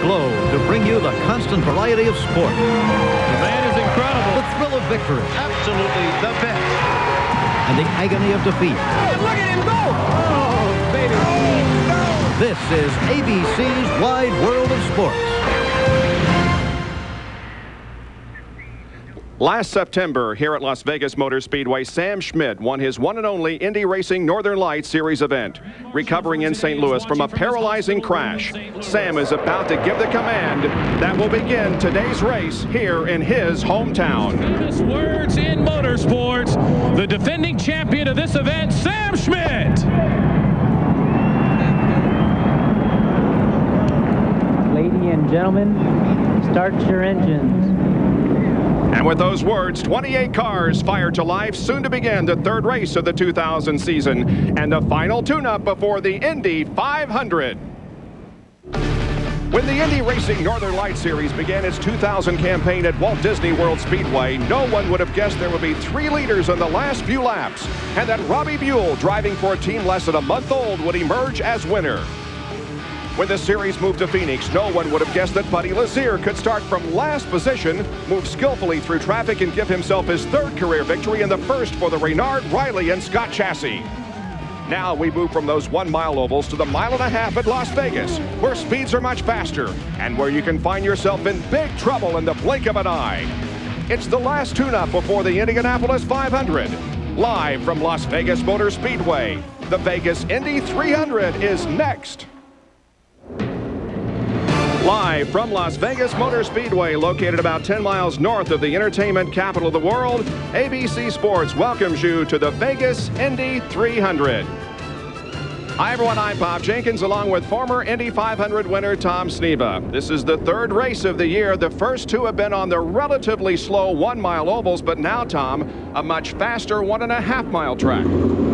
globe to bring you the constant variety of sport. The man is incredible. The thrill of victory. Absolutely the best. And the agony of defeat. Oh, look at him go! Oh, baby. Oh, no. This is ABC's Wide World of Sports. Last September, here at Las Vegas Motor Speedway, Sam Schmidt won his one and only Indy Racing Northern Lights Series event. Recovering in St. Louis from a paralyzing crash, Sam is about to give the command that will begin today's race here in his hometown. Famous words in motorsports, the defending champion of this event, Sam Schmidt. Ladies and gentlemen, start your engines. And with those words, 28 cars fired to life, soon to begin the third race of the 2000 season and the final tune-up before the Indy 500. When the Indy Racing Northern Lights Series began its 2000 campaign at Walt Disney World Speedway, no one would have guessed there would be 3 leaders in the last few laps, and that Robbie Buell, driving for a team less than a month old, would emerge as winner. When the series moved to Phoenix, no one would have guessed that Buddy Lazier could start from last position, move skillfully through traffic, and give himself his 3rd career victory and the first for the Reynard, Riley, and Scott chassis. Now we move from those 1-mile ovals to the 1.5 miles at Las Vegas, where speeds are much faster and where you can find yourself in big trouble in the blink of an eye. It's the last tune-up before the Indianapolis 500. Live from Las Vegas Motor Speedway, the Vegas Indy 300 is next. Live from Las Vegas Motor Speedway, located about 10 miles north of the entertainment capital of the world, ABC Sports welcomes you to the Vegas Indy 300. Hi everyone, I'm Bob Jenkins along with former Indy 500 winner Tom Sneva. This is the 3rd race of the year. The first 2 have been on the relatively slow 1-mile ovals, but now, Tom, a much faster 1.5-mile track.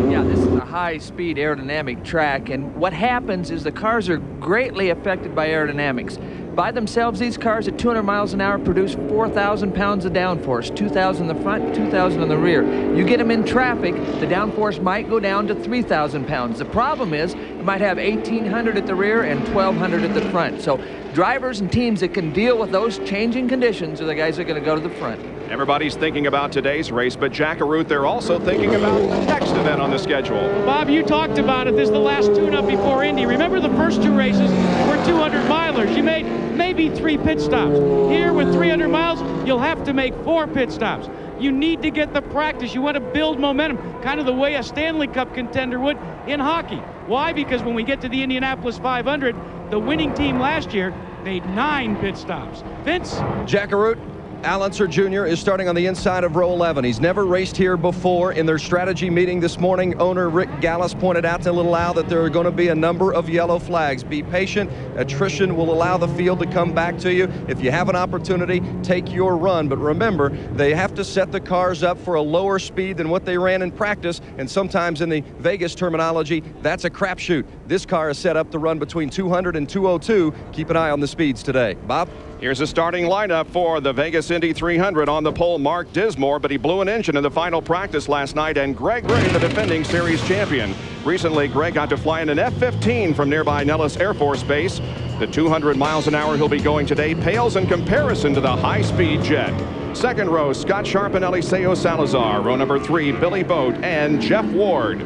Yeah, this is a high-speed aerodynamic track, and what happens is the cars are greatly affected by aerodynamics. By themselves, these cars at 200 miles an hour produce 4,000 pounds of downforce, 2,000 in the front, 2,000 in the rear. You get them in traffic, the downforce might go down to 3,000 pounds. The problem is you might have 1,800 at the rear and 1,200 at the front. So drivers and teams that can deal with those changing conditions are the guys that are going to go to the front. Everybody's thinking about today's race, but Jack Arute, they're also thinking about the next event on the schedule. Bob, you talked about it. This is the last tune-up before Indy. Remember the first 2 races were 200 milers. You made maybe 3 pit stops. Here with 300 miles, you'll have to make 4 pit stops. You need to get the practice. You want to build momentum, kind of the way a Stanley Cup contender would in hockey. Why? Because when we get to the Indianapolis 500, the winning team last year made 9 pit stops. Vince? Jack Arute, Al Unser Jr. is starting on the inside of row 11. He's never raced here before. In their strategy meeting this morning, owner Rick Gallus pointed out to little Al that there are going to be a number of yellow flags. Be patient. Attrition will allow the field to come back to you. If you have an opportunity, take your run. But remember, they have to set the cars up for a lower speed than what they ran in practice. And sometimes in the Vegas terminology, that's a crapshoot. This car is set up to run between 200 and 202. Keep an eye on the speeds today. Bob? Here's a starting lineup for the Vegas Indy 300. On the pole, Mark Dismore, but he blew an engine in the final practice last night. And Greg Ray, the defending series champion. Recently, Greg got to fly in an F-15 from nearby Nellis Air Force Base. The 200 miles an hour he'll be going today pales in comparison to the high-speed jet. Second row, Scott Sharp and Eliseo Salazar. Row number 3, Billy Boat and Jeff Ward.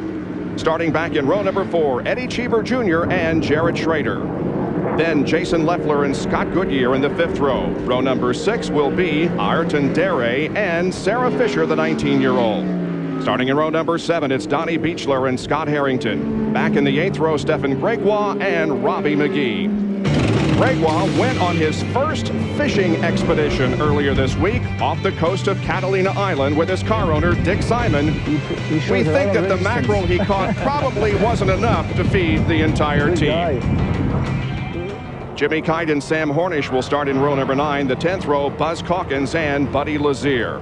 Starting back in row number 4, Eddie Cheever Jr. and Jared Schrader. Then Jason Leffler and Scott Goodyear in the 5th row. Row number 6 will be Ayrton Dere and Sarah Fisher, the 19-year-old. Starting in row number 7, it's Donnie Beechler and Scott Harrington. Back in the 8th row, Stephen Gregoire and Robbie McGee. Gregoire went on his first fishing expedition earlier this week off the coast of Catalina Island with his car owner, Dick Simon. We think that the mackerel he caught probably wasn't enough to feed the entire team. Jimmy Kite and Sam Hornish will start in row number 9. The 10th row, Buzz Calkins and Buddy Lazier.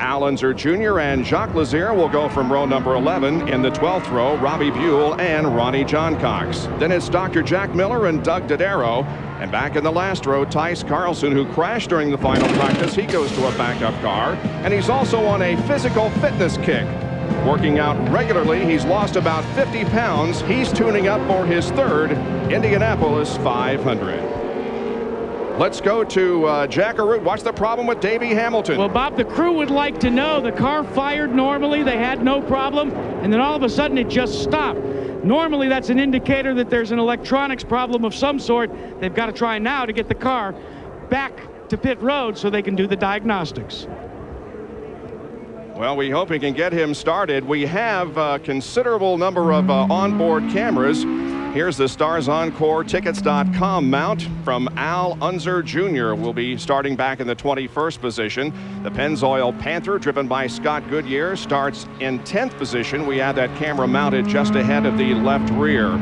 Al Unser Jr. and Jacques Lazier will go from row number 11. In the 12th row, Robbie Buell and Ronnie Johncox. Then it's Dr. Jack Miller and Doug Dodaro. And back in the last row, Tice Carlson, who crashed during the final practice. He goes to a backup car. And he's also on a physical fitness kick. Working out regularly, he's lost about 50 pounds. He's tuning up for his 3rd Indianapolis 500. Let's go to Jack Arute. What's the problem with Davey Hamilton? Well, Bob, the crew would like to know. The car fired normally. They had no problem. And then all of a sudden it just stopped. Normally that's an indicator that there's an electronics problem of some sort. They've got to try now to get the car back to pit road so they can do the diagnostics. Well, we hope we can get him started. We have a considerable number of onboard cameras. Here's the StarsEncoreTickets.com mount from Al Unser Jr. will be starting back in the 21st position. The Pennzoil Panther, driven by Scott Goodyear, starts in 10th position. We have that camera mounted just ahead of the left rear.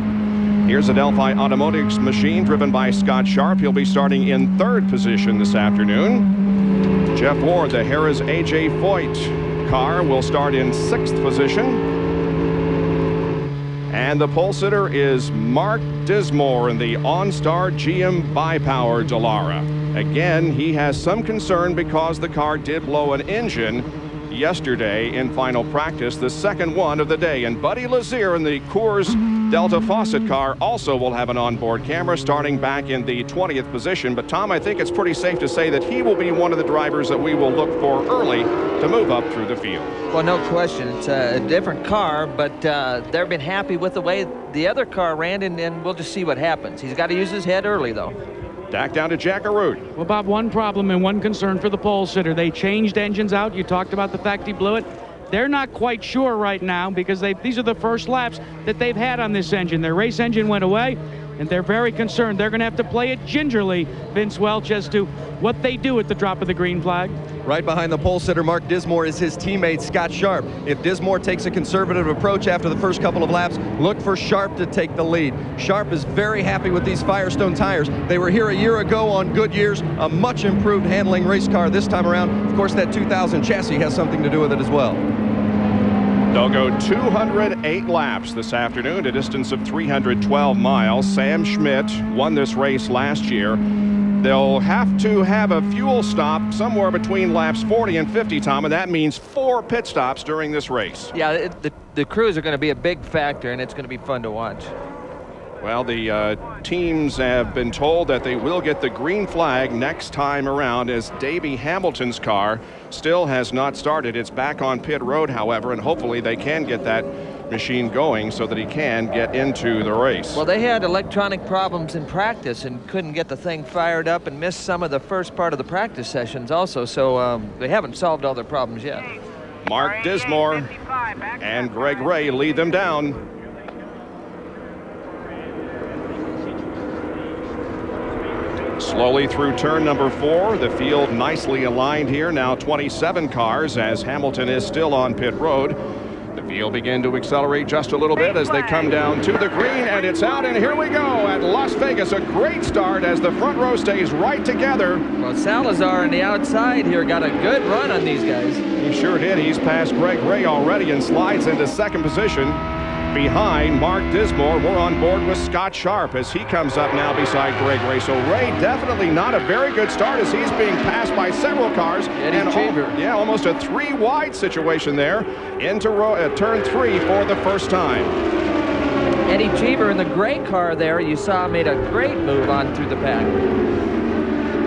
Here's a Delphi Automotives machine driven by Scott Sharp. He'll be starting in 3rd position this afternoon. Jeff Ward, the Harrah's A.J. Foyt car, will start in 6th position. And the pole sitter is Mark Dismore in the OnStar GM Bipower Dallara. Again, he has some concern because the car did blow an engine yesterday in final practice, the second one of the day. And Buddy Lazier in the Coors Delta Fawcett car also will have an onboard camera starting back in the 20th position. But Tom, I think it's pretty safe to say that he will be one of the drivers that we will look for early to move up through the field. Well, no question. It's a different car, but they've been happy with the way the other car ran, and we'll just see what happens. He's got to use his head early, though. Back down to Jack Arute. Well, Bob, one problem and one concern for the pole sitter. They changed engines out. You talked about the fact he blew it. They're not quite sure right now because these are the first laps that they've had on this engine. Their race engine went away, and they're very concerned. They're going to have to play it gingerly, Vince Welch, as to what they do at the drop of the green flag. Right behind the pole sitter, Mark Dismore, is his teammate, Scott Sharp. If Dismore takes a conservative approach after the first couple of laps, look for Sharp to take the lead. Sharp is very happy with these Firestone tires. They were here a year ago on Goodyear's, a much improved handling race car this time around. Of course, that 2000 chassis has something to do with it as well. They'll go 208 laps this afternoon, a distance of 312 miles. Sam Schmidt won this race last year. They'll have to have a fuel stop somewhere between laps 40 and 50, Tom, and that means 4 pit stops during this race. Yeah, the crews are going to be a big factor, and it's going to be fun to watch. Well, the teams have been told that they will get the green flag next time around, as Davey Hamilton's car still has not started. It's back on pit road, however, and hopefully they can get that machine going so that he can get into the race. Well, they had electronic problems in practice and couldn't get the thing fired up and missed some of the first part of the practice sessions also, so they haven't solved all their problems yet. Mark Dismore and Greg Ray lead them down. Slowly through turn number 4, the field nicely aligned here. Now 27 cars as Hamilton is still on pit road. The field begin to accelerate just a little bit as they come down to the green, and it's out, and here we go at Las Vegas. A great start as the front row stays right together. Well, Salazar on the outside here got a good run on these guys. He sure did. He's passed Greg Ray already and slides into 2nd position. Behind Mark Dismore, we're on board with Scott Sharp as he comes up now beside Greg Ray. So Ray definitely not a very good start as he's being passed by several cars. Eddie Cheever. Yeah, almost a 3-wide situation there into turn 3 for the first time. Eddie Cheever in the gray car there, you saw, made a great move on through the pack.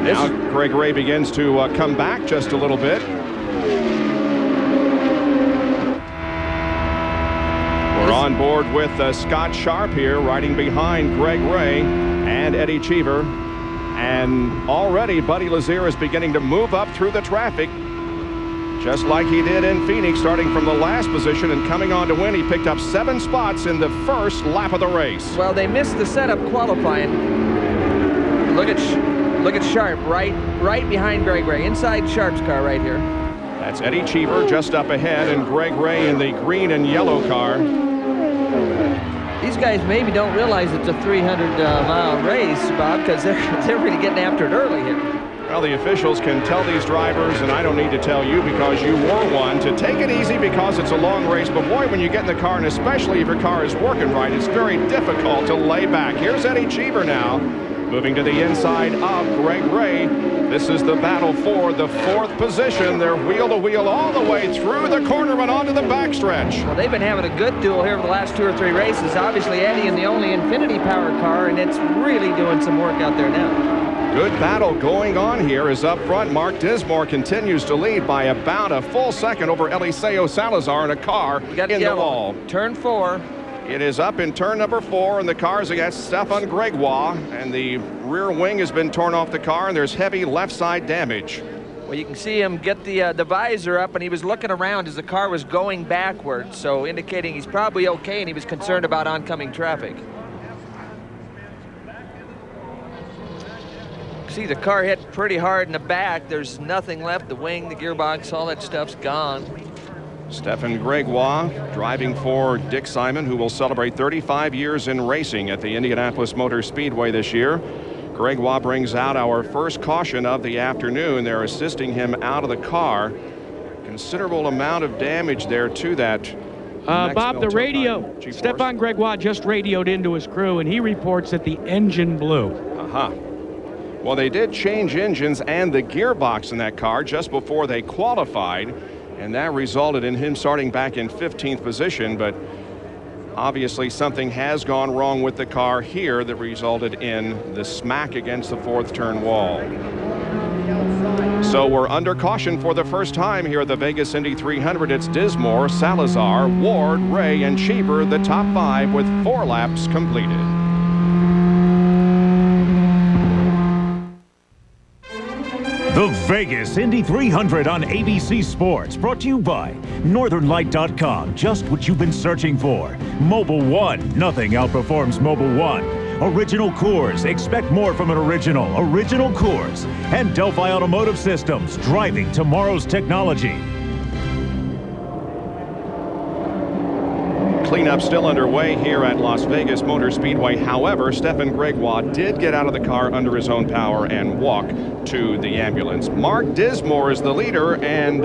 Now Greg Ray begins to come back just a little bit. We're on board with Scott Sharp here, riding behind Greg Ray and Eddie Cheever. And already Buddy Lazier is beginning to move up through the traffic, just like he did in Phoenix, starting from the last position and coming on to win. He picked up 7 spots in the first lap of the race. Well, they missed the setup qualifying. Look at Sharp right behind Greg Ray, inside Sharp's car right here. That's Eddie Cheever just up ahead, and Greg Ray in the green and yellow car. These guys maybe don't realize it's a 300-mile race, Bob, because they're really getting after it early here. Well, the officials can tell these drivers, and I don't need to tell you because you wore one, to take it easy because it's a long race. But boy, when you get in the car, and especially if your car is working right, it's very difficult to lay back. Here's Eddie Cheever now, moving to the inside of Greg Ray. This is the battle for the 4th position. They're wheel to wheel all the way through the corner and onto the backstretch. Well, they've been having a good duel here for the last 2 or 3 races. Obviously, Eddie in the only Infinity Power car, and it's really doing some work out there now. Good battle going on here as up front. Mark Dismore continues to lead by about a full second over Eliseo Salazar in a car in the wall. Turn 4. It is up in turn number 4, and the car's against Stefan Gregoire, and the rear wing has been torn off the car, and there's heavy left side damage. Well, you can see him get the visor up, and he was looking around as the car was going backwards, so indicating he's probably okay, and he was concerned about oncoming traffic. See, the car hit pretty hard in the back. There's nothing left. The wing, the gearbox, all that stuff's gone. Stefan Gregoire driving for Dick Simon, who will celebrate 35 years in racing at the Indianapolis Motor Speedway this year. Gregoire brings out our first caution of the afternoon. They're assisting him out of the car. Considerable amount of damage there to that. Bob, the radio, Stefan Gregoire just radioed into his crew, and he reports that the engine blew. Well, they did change engines and the gearbox in that car just before they qualified, and that resulted in him starting back in 15th position, but obviously something has gone wrong with the car here that resulted in the smack against the 4th turn wall. So we're under caution for the first time here at the Vegas Indy 300. It's Dismore, Salazar, Ward, Ray, and Cheever, the top 5 with 4 laps completed. The Vegas Indy 300 on ABC Sports, brought to you by NorthernLight.com. Just what you've been searching for. Mobil 1, nothing outperforms Mobil 1. Original Coors, expect more from an original. Original Coors. And Delphi Automotive Systems, driving tomorrow's technology. Cleanup still underway here at Las Vegas Motor Speedway. However, Stefan Gregoire did get out of the car under his own power and walk to the ambulance. Mark Dismore is the leader, and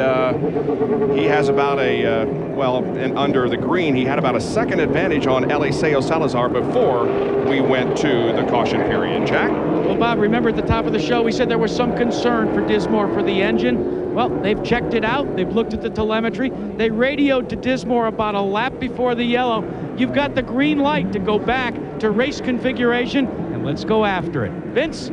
he has about and under the green, he had about a second advantage on Eliseo Salazar before we went to the caution period. Jack? Well, Bob, remember at the top of the show, we said there was some concern for Dismore for the engine. Well, they've checked it out. They've looked at the telemetry. They radioed to Dismore about a lap before the yellow. You've got the green light to go back to race configuration, and let's go after it. Vince?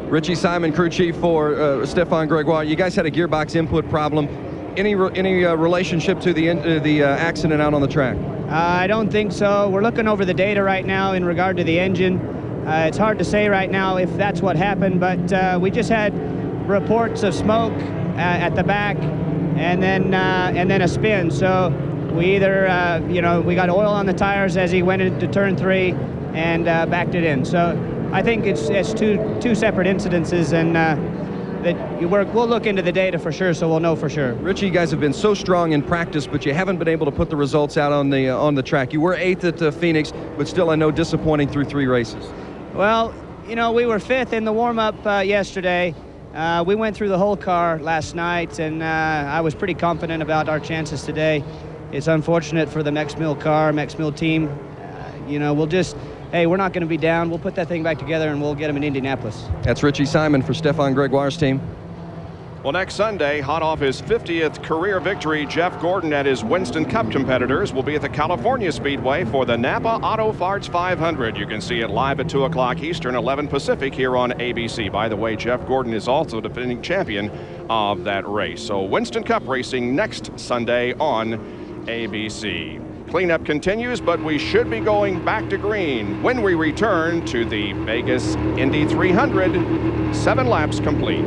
Richie Simon, crew chief for Stefan Gregoire. You guys had a gearbox input problem. Any relationship to the accident out on the track? I don't think so. We're looking over the data right now in regard to the engine. It's hard to say right now if that's what happened, but we just had reports of smoke at the back, and then a spin. So we either we got oil on the tires as he went into turn 3 and backed it in. So I think it's two separate incidences, and we'll look into the data for sure, so we'll know for sure. Richie, you guys have been so strong in practice, but you haven't been able to put the results out on the track. You were 8th at Phoenix, but still, I know, disappointing through 3 races. Well, we were 5th in the warm-up yesterday. We went through the whole car last night, and I was pretty confident about our chances today. It's unfortunate for the Mex Mill car, Mex Mill team. We'll just, hey, we're not going to be down. We'll put that thing back together, and we'll get them in Indianapolis. That's Richie Simon for Stefan Gregoire's team. Well, next Sunday, hot off his 50th career victory, Jeff Gordon and his Winston Cup competitors will be at the California Speedway for the Napa Auto Farts 500. You can see it live at 2 o'clock Eastern, 11 Pacific here on ABC. By the way, Jeff Gordon is also defending champion of that race. So Winston Cup racing next Sunday on ABC. Cleanup continues, but we should be going back to green when we return to the Vegas Indy 300. 7 laps complete.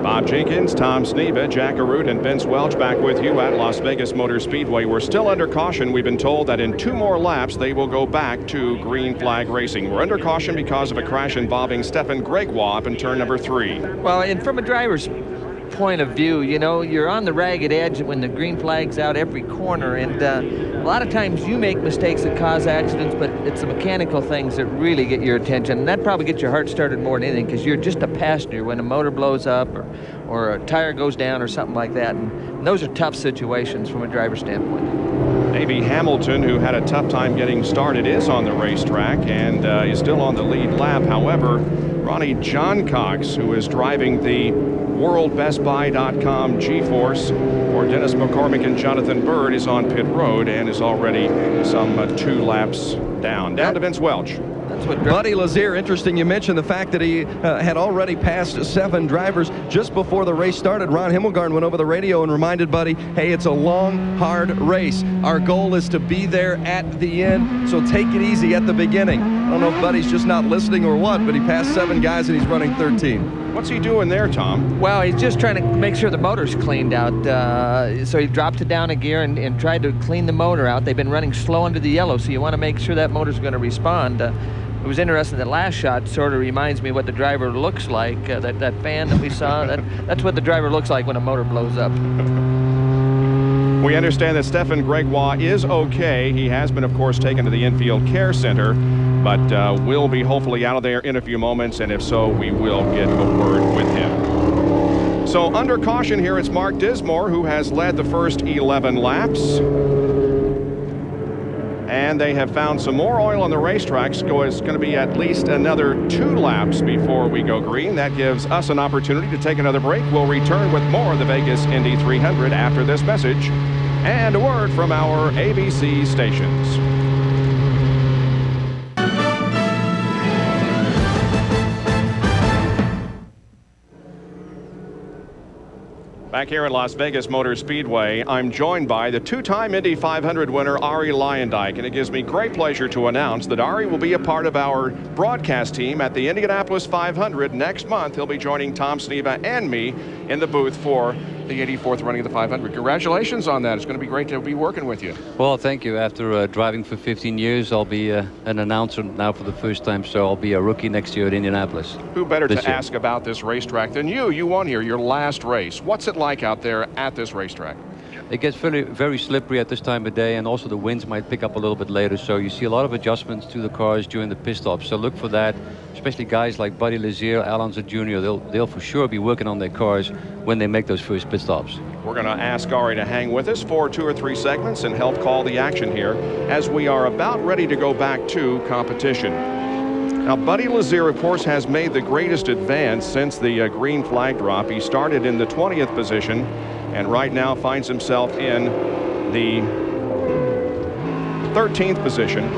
Bob Jenkins, Tom Sneva, Jack Arute, and Vince Welch back with you at Las Vegas Motor Speedway. We're still under caution. We've been told that in 2 more laps they will go back to green flag racing. We're under caution because of a crash involving Stefan Gregoire up in turn number 3. Well, and from a driver's point of view, you're on the ragged edge when the green flag's out every corner, and a lot of times you make mistakes that cause accidents, but it's the mechanical things that really get your attention, and that probably gets your heart started more than anything, because you're just a passenger when a motor blows up or a tire goes down or something like that, and those are tough situations from a driver's standpoint. Davey Hamilton, who had a tough time getting started, is on the racetrack and is still on the lead lap. However, Ronnie John Cox, who is driving the WorldBestBuy.com G-Force for Dennis McCormick and Jonathan Bird, is on pit road and is already some 2 laps down to Vince Welch. That's what Buddy Lazier, interesting you mentioned the fact that he had already passed 7 drivers just before the race started. Ron Himmelgarn went over the radio and reminded Buddy, hey, it's a long, hard race. Our goal is to be there at the end, so take it easy at the beginning. I don't know if Buddy's just not listening or what, but he passed 7 guys and he's running 13. What's he doing there, Tom? Well, he's just trying to make sure the motor's cleaned out. So he dropped it down a gear and tried to clean the motor out. They've been running slow under the yellow, so you want to make sure that motor's going to respond. It was interesting, that last shot sort of reminds me what the driver looks like. That fan that we saw, that's what the driver looks like when a motor blows up. We understand that Stefan Gregoire is okay. He has been, of course, taken to the infield care center, but will be hopefully out of there in a few moments, and if so, we will get a word with him. So under caution here, it's Mark Dismore, who has led the first 11 laps. And they have found some more oil on the racetrack, so it's going to be at least another 2 laps before we go green. That gives us an opportunity to take another break. We'll return with more of the Vegas Indy 300 after this message and a word from our ABC stations. Back here at Las Vegas Motor Speedway, I'm joined by the 2-time Indy 500 winner, Arie Luyendyk, and it gives me great pleasure to announce that Arie will be a part of our broadcast team at the Indianapolis 500 next month. He'll be joining Tom Sneva and me in the booth for the 84th running of the 500. Congratulations on that. It's going to be great to be working with you. Well, thank you. After driving for 15 years, I'll be an announcer now for the first time, so I'll be a rookie next year at Indianapolis. Who better to ask about this racetrack than you? You won here, your last race. What's it like out there at this racetrack? It gets very slippery at this time of day, and also the winds might pick up a little bit later, so you see a lot of adjustments to the cars during the pit stops. So look for that, especially guys like Buddy Lazier, Alonso Jr. They'll for sure be working on their cars when they make those first pit stops. We're going to ask Arie to hang with us for 2 or 3 segments and help call the action here as we are about ready to go back to competition. Now, Buddy Lazier, of course, has made the greatest advance since the green flag drop. He started in the 20th position and right now finds himself in the 13th position.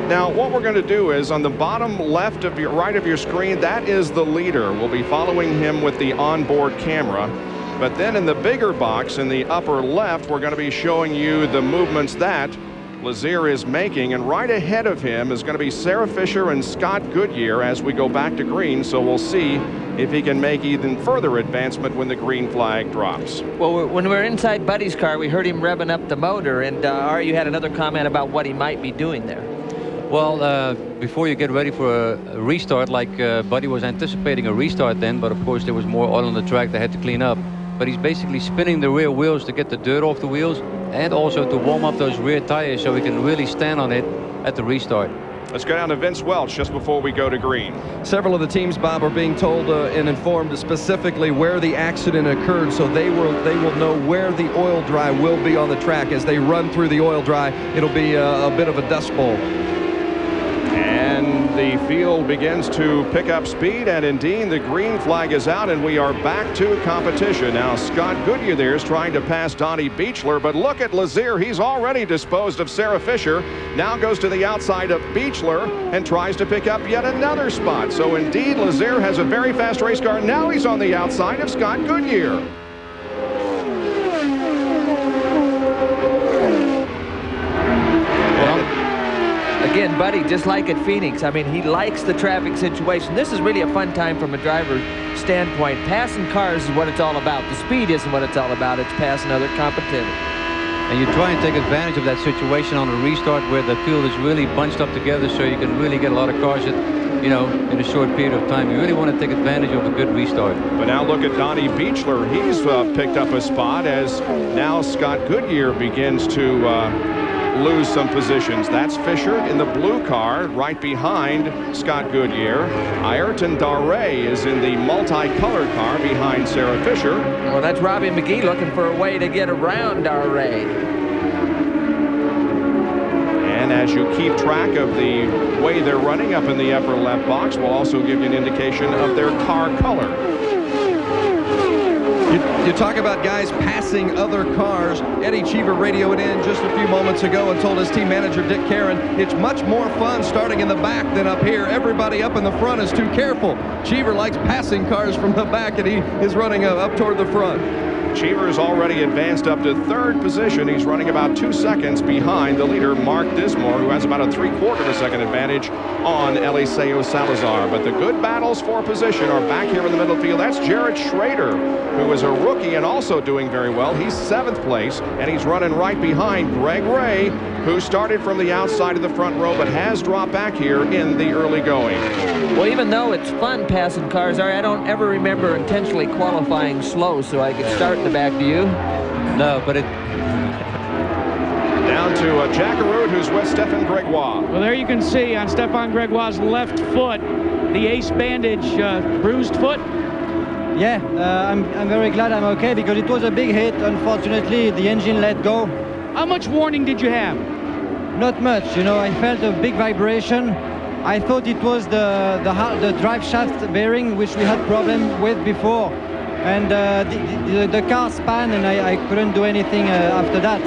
Now, what we're going to do is on the bottom left of your right of your screen, that is the leader. We'll be following him with the onboard camera. But then in the bigger box in the upper left, we're going to be showing you the movements that Lazier is making, and right ahead of him is going to be Sarah Fisher and Scott Goodyear as we go back to green. So we'll see if he can make even further advancement when the green flag drops. Well, when we're inside Buddy's car, we heard him revving up the motor, and Arie, you had another comment about what he might be doing there. Well, before you get ready for a restart, like Buddy was anticipating a restart then, but of course there was more oil on the track they had to clean up. But he's basically spinning the rear wheels to get the dirt off the wheels and also to warm up those rear tires so he can really stand on it at the restart. Let's go down to Vince Welch just before we go to green. Several of the teams, Bob, are being told and informed specifically where the accident occurred, so they will know where the oil dry will be on the track. As they run through the oil dry, it'll be a bit of a dust bowl. And the field begins to pick up speed, and indeed the green flag is out and we are back to competition. Now Scott Goodyear there is trying to pass Donnie Beechler, but look at Lazier. He's already disposed of Sarah Fisher. Now goes to the outside of Beechler and tries to pick up yet another spot. So indeed Lazier has a very fast race car. Now he's on the outside of Scott Goodyear. Again, Buddy, just like at Phoenix, I mean, he likes the traffic situation. This is really a fun time from a driver standpoint. Passing cars is what it's all about. The speed isn't what it's all about. It's passing other competitors. And you try and take advantage of that situation on a restart where the field is really bunched up together so you can really get a lot of cars that, you know, in a short period of time. You really want to take advantage of a good restart. But now look at Donnie Beechler. He's picked up a spot as now Scott Goodyear begins to lose some positions. That's Fisher in the blue car right behind Scott Goodyear. Ayrton Daré is in the multicolored car behind Sarah Fisher. Well, that's Robbie McGee looking for a way to get around Daré. And as you keep track of the way they're running up in the upper left box, we'll also give you an indication of their car color. You talk about guys passing other cars. Eddie Cheever radioed in just a few moments ago and told his team manager, Dick Caron, it's much more fun starting in the back than up here. Everybody up in the front is too careful. Cheever likes passing cars from the back, and he is running up toward the front. Cheever is already advanced up to third position. He's running about 2 seconds behind the leader, Mark Dismore, who has about a 3/4 of a second advantage on Eliseo Salazar. But the good battles for position are back here in the middle field. That's Jared Schrader, who is a rookie and also doing very well. He's 7th place, and he's running right behind Greg Ray, who started from the outside of the front row but has dropped back here in the early going. Well, even though it's fun passing cars, I don't ever remember intentionally qualifying slow so I could start in the back. Do you? No, but it... Down to Jack Arute, who's with Stefan Gregoire. Well, there you can see on Stefan Gregoire's left foot, the ace bandage, bruised foot. Yeah, I'm very glad I'm okay because it was a big hit. Unfortunately, the engine let go. How much warning did you have? Not much. You know, I felt a big vibration. I thought it was the drive shaft bearing, which we had problem with before. And the car span, and I couldn't do anything after that.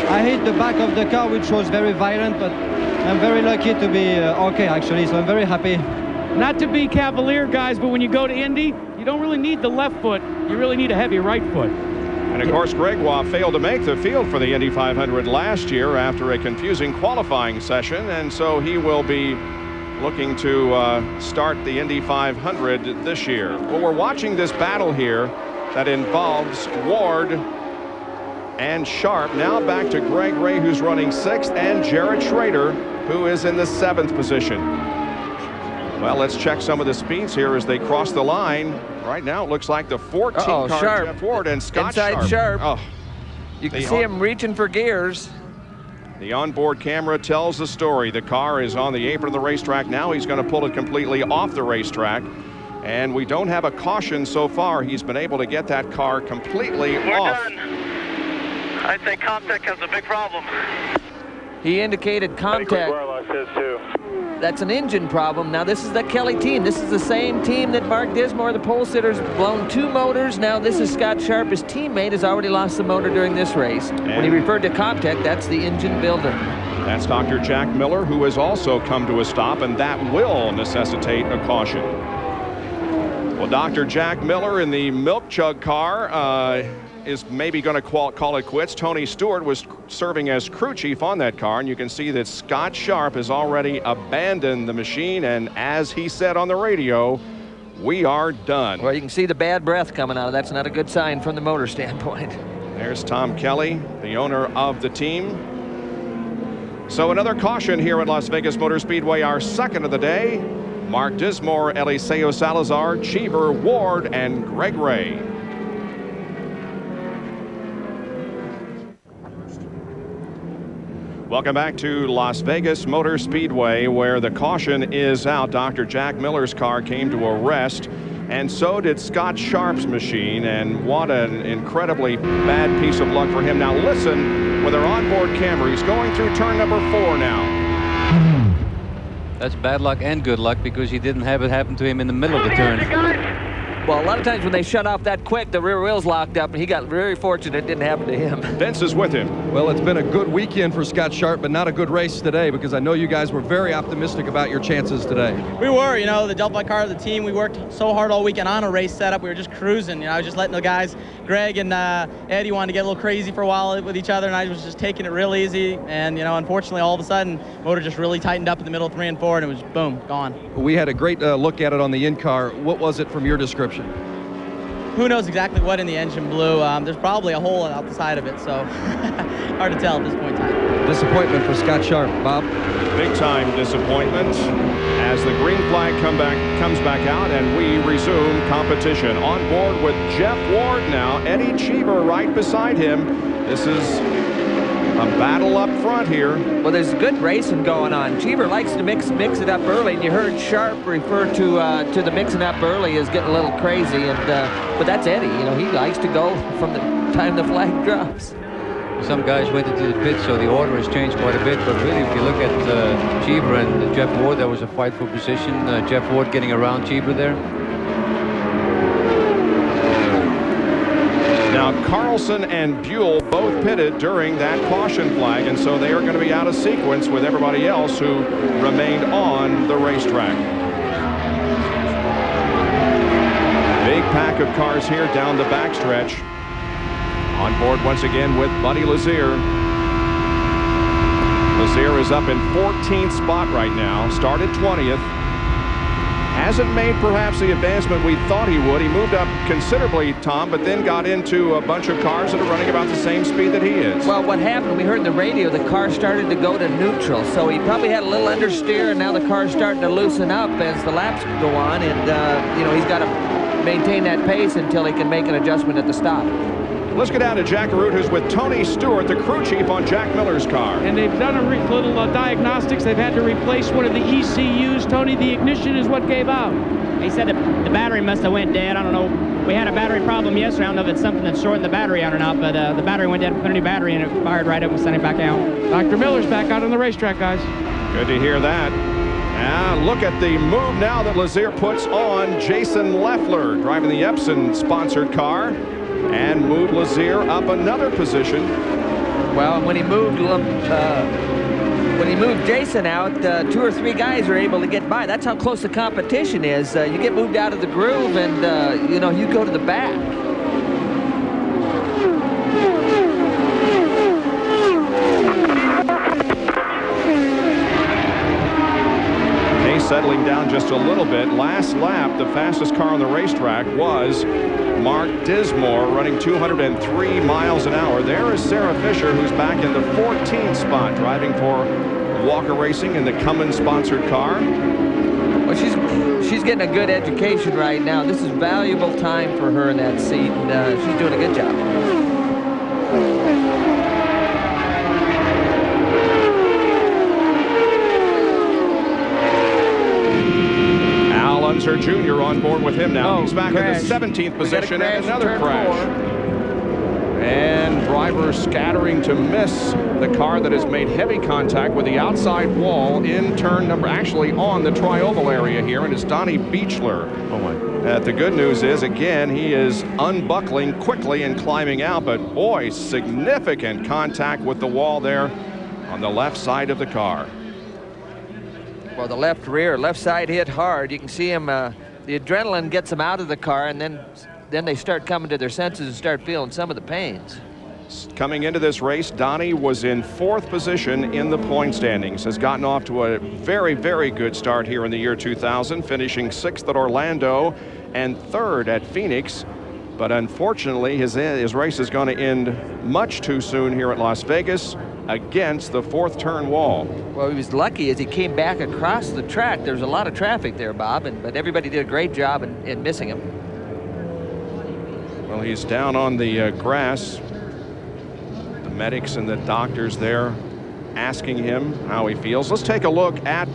I hit the back of the car, which was very violent, but I'm very lucky to be okay, actually, so I'm very happy. Not to be cavalier, guys, but when you go to Indy, you don't really need the left foot. You really need a heavy right foot. And of course, Gregoire failed to make the field for the Indy 500 last year after a confusing qualifying session, and so he will be looking to start the Indy 500 this year. Well, we're watching this battle here that involves Ward and Sharp. Now back to Greg Ray, who's running 6th, and Jared Schrader, who is in the 7th position. Well, let's check some of the speeds here as they cross the line. Right now, it looks like the 14 car, Sharp. Jeff Ward, and Scott Inside Sharp. Oh, you can see him reaching for gears. The onboard camera tells the story. The car is on the apron of the racetrack now. He's going to pull it completely off the racetrack. And we don't have a caution so far. He's been able to get that car completely off. We're done. I'd say Comtech has a big problem. He indicated Comtech. That's an engine problem. Now, this is the Kelly team. This is the same team that Mark Dismore, the pole sitter's blown 2 motors. Now, this is Scott Sharp. His teammate has already lost the motor during this race. And when he referred to Comtech, that's the engine builder. That's Dr. Jack Miller, who has also come to a stop, and that will necessitate a caution. Well, Dr. Jack Miller in the milk jug car is maybe going to call it quits. Tony Stewart was serving as crew chief on that car, and you can see that Scott Sharp has already abandoned the machine, and as he said on the radio, we are done. Well, you can see the bad breath coming out of that. That's not a good sign from the motor standpoint. There's Tom Kelly, the owner of the team. So another caution here at Las Vegas Motor Speedway, our 2nd of the day. Mark Dismore, Eliseo Salazar, Cheever, Ward, and Greg Ray. Welcome back to Las Vegas Motor Speedway, where the caution is out. Dr. Jack Miller's car came to a rest, and so did Scott Sharp's machine, and what an incredibly bad piece of luck for him. Now listen, with our onboard camera, he's going through turn number 4 now. That's bad luck and good luck because he didn't have it happen to him in the middle of the turn. Well, a lot of times when they shut off that quick, the rear wheels locked up, and he got very fortunate it didn't happen to him. Vince is with him. Well, it's been a good weekend for Scott Sharp, but not a good race today because I know you guys were very optimistic about your chances today. We were, you know, the Delphi car of the team. We worked so hard all weekend on a race setup. We were just cruising. You know, I was just letting the guys, Greg and Eddie, wanted to get a little crazy for a while with each other, and I was just taking it real easy. And, you know, unfortunately, all of a sudden, motor just really tightened up in the middle of 3 and 4, and it was, boom, gone. We had a great look at it on the in-car. What was it from your description? Who knows exactly what in the engine blew. There's probably a hole out the side of it, so hard to tell at this point in time. Disappointment for Scott Sharp, Bob. Big time disappointment as the green flag comes back out and we resume competition. On board with Jeff Ward now, Eddie Cheever right beside him. This is a battle up front here. Well, there's good racing going on. Cheever likes to mix it up early, and you heard Sharp refer to the mixing up early as getting a little crazy. And but that's Eddie. You know, he likes to go from the time the flag drops. Some guys went into the pit, so the order has changed quite a bit. But really, if you look at Cheever and Jeff Ward, there was a fight for position. Jeff Ward getting around Cheever there. Now, Carlson and Buell both pitted during that caution flag, and so they are going to be out of sequence with everybody else who remained on the racetrack. Big pack of cars here down the backstretch. On board once again with Buddy Lazier. Lazier is up in 14th spot right now. Started 20th. Hasn't made perhaps the advancement we thought he would. He moved up considerably, Tom, but then got into a bunch of cars that are running about the same speed that he is. Well, what happened, we heard in the radio, the car started to go to neutral. So he probably had a little understeer, and now the car's starting to loosen up as the laps go on. And, you know, he's got to maintain that pace until he can make an adjustment at the stop. Let's get down to Jack Arute, who's with Tony Stewart, the crew chief on Jack Miller's car. And they've done a little diagnostics. They've had to replace one of the ECUs. Tony, the ignition is what gave out. He said the battery must have went dead. I don't know. We had a battery problem yesterday. I don't know if it's something that's shorting the battery out or not, but the battery went dead. Put a new battery in it, fired right up and sent it back out. Dr. Miller's back out on the racetrack, guys. Good to hear that. And look at the move now that Lazier puts on Jason Leffler, driving the Epson-sponsored car, and moved Lazier up another position. Well, when he moved Jason out, 2 or 3 guys were able to get by. That's how close the competition is. You get moved out of the groove, and you know, you go to the back. Settling down just a little bit. Last lap, the fastest car on the racetrack was Mark Dismore, running 203 miles an hour. There is Sarah Fisher, who's back in the 14th spot, driving for Walker Racing in the Cummins-sponsored car. Well, she's getting a good education right now. This is valuable time for her in that seat, and she's doing a good job. Unser Jr. on board with him now. He's back crash. in the 17th position and another crash. And driver scattering to miss the car that has made heavy contact with the outside wall in turn number, actually on the tri-oval area here, and it's Donnie Beechler. Oh my. The good news is, again, he is unbuckling quickly and climbing out, but boy, significant contact with the wall there on the left side of the car. Well, the left side hit hard. You can see him, the adrenaline gets them out of the car, and then they start coming to their senses and start feeling some of the pains. Coming into this race, Donnie was in 4th position in the point standings, has gotten off to a very, very good start here in the year 2000, finishing 6th at Orlando and 3rd at Phoenix. But unfortunately, his race is going to end much too soon here at Las Vegas against the 4th turn wall. Well, he was lucky as he came back across the track. There's a lot of traffic there, Bob, but everybody did a great job in missing him. Well, he's down on the grass. The medics and the doctors there asking him how he feels. Let's take a look at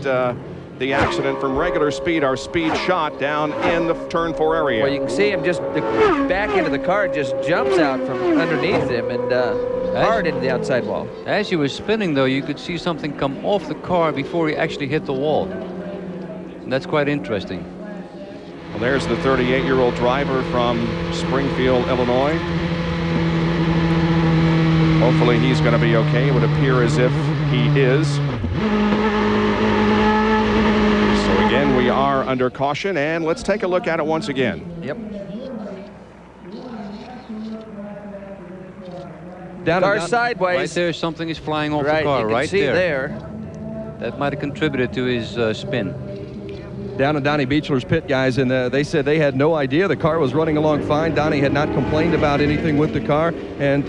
the accident from regular speed, our speed shot down in the turn 4 area. Well, you can see him just, the back end of the car just jumps out from underneath him and hard into the outside wall. As he was spinning, though, you could see something come off the car before he actually hit the wall. And that's quite interesting. Well, there's the 38-year-old driver from Springfield, Illinois. Hopefully he's going to be okay. It would appear as if he is. So again, we are under caution, and let's take a look at it once again. Yep. Down sideways. Right there, something is flying off right, the car. You can right see there. That might have contributed to his spin. Down at Donnie Beechler's pit, guys, and they said they had no idea. The car was running along fine. Donnie had not complained about anything with the car, and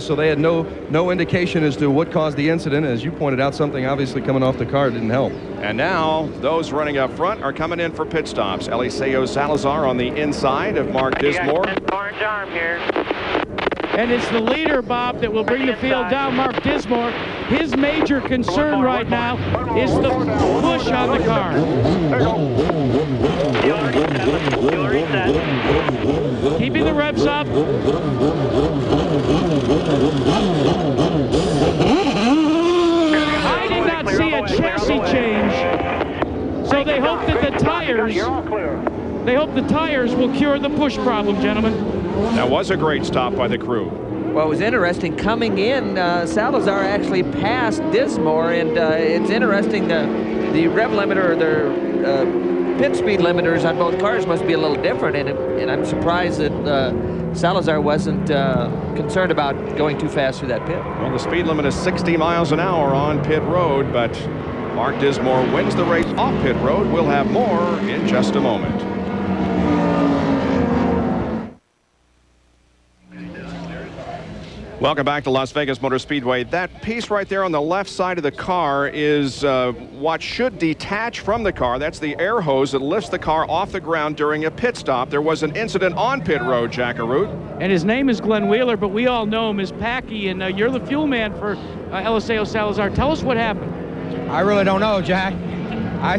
so they had no indication as to what caused the incident. As you pointed out, something obviously coming off the car didn't help. And now those running up front are coming in for pit stops. Eliseo Salazar on the inside of Mark Dismore. Orange arm here. And it's the leader, Bob, that will bring the field down, Mark Dismore. His major concern right now is the push on the car. Keeping the revs up. I did not see a chassis change. So they hope that the tires will cure the push problem, gentlemen. That was a great stop by the crew. Well, it was interesting. Coming in, Salazar actually passed Dismore, and it's interesting the rev limiter, or the pit speed limiters on both cars must be a little different, and I'm surprised that Salazar wasn't concerned about going too fast through that pit. Well, the speed limit is 60 miles an hour on pit road, but Mark Dismore wins the race off pit road. We'll have more in just a moment. Welcome back to Las Vegas Motor Speedway. That piece right there on the left side of the car is what should detach from the car. That's the air hose that lifts the car off the ground during a pit stop. There was an incident on pit road, Jack Arute. And his name is Glenn Wheeler, but we all know him as Packy, and you're the fuel man for Eliseo Salazar. Tell us what happened. I really don't know, Jack. I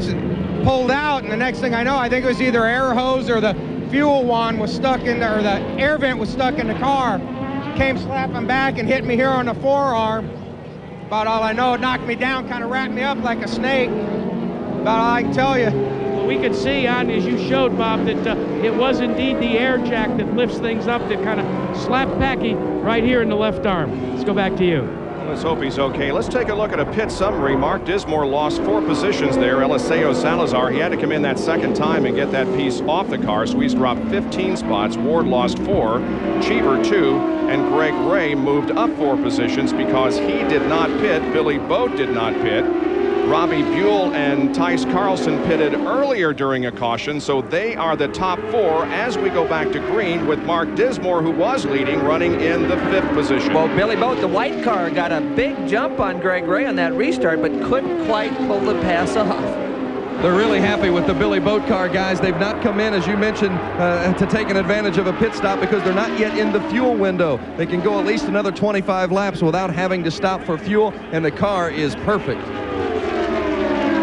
pulled out, and the next thing I know, I think it was either air hose or the fuel wand was stuck in there, or the air vent was stuck in the car. Came slapping back and hit me here on the forearm. About all I know, it knocked me down, kind of wrapped me up like a snake. About all I can tell you. Well, we could see on, as you showed, Bob, that it was indeed the air jack that lifts things up that kind of slapped Packy right here in the left arm. Let's go back to you. Let's hope he's okay. Let's take a look at a pit summary. Mark Dismore lost 4 positions there. Eliseo Salazar, he had to come in that second time and get that piece off the car, so he's dropped 15 spots. Ward lost 4, Cheever 2, and Greg Ray moved up 4 positions because he did not pit. Billy Boat did not pit. Robbie Buell and Tice Carlson pitted earlier during a caution, so they are the top 4 as we go back to green, with Mark Dismore, who was leading, running in the 5th position. Well, Billy Boat, the white car, got a big jump on Greg Ray on that restart, but couldn't quite pull the pass off. They're really happy with the Billy Boat car, guys. They've not come in, as you mentioned, to take an advantage of a pit stop because they're not yet in the fuel window. They can go at least another 25 laps without having to stop for fuel, and the car is perfect.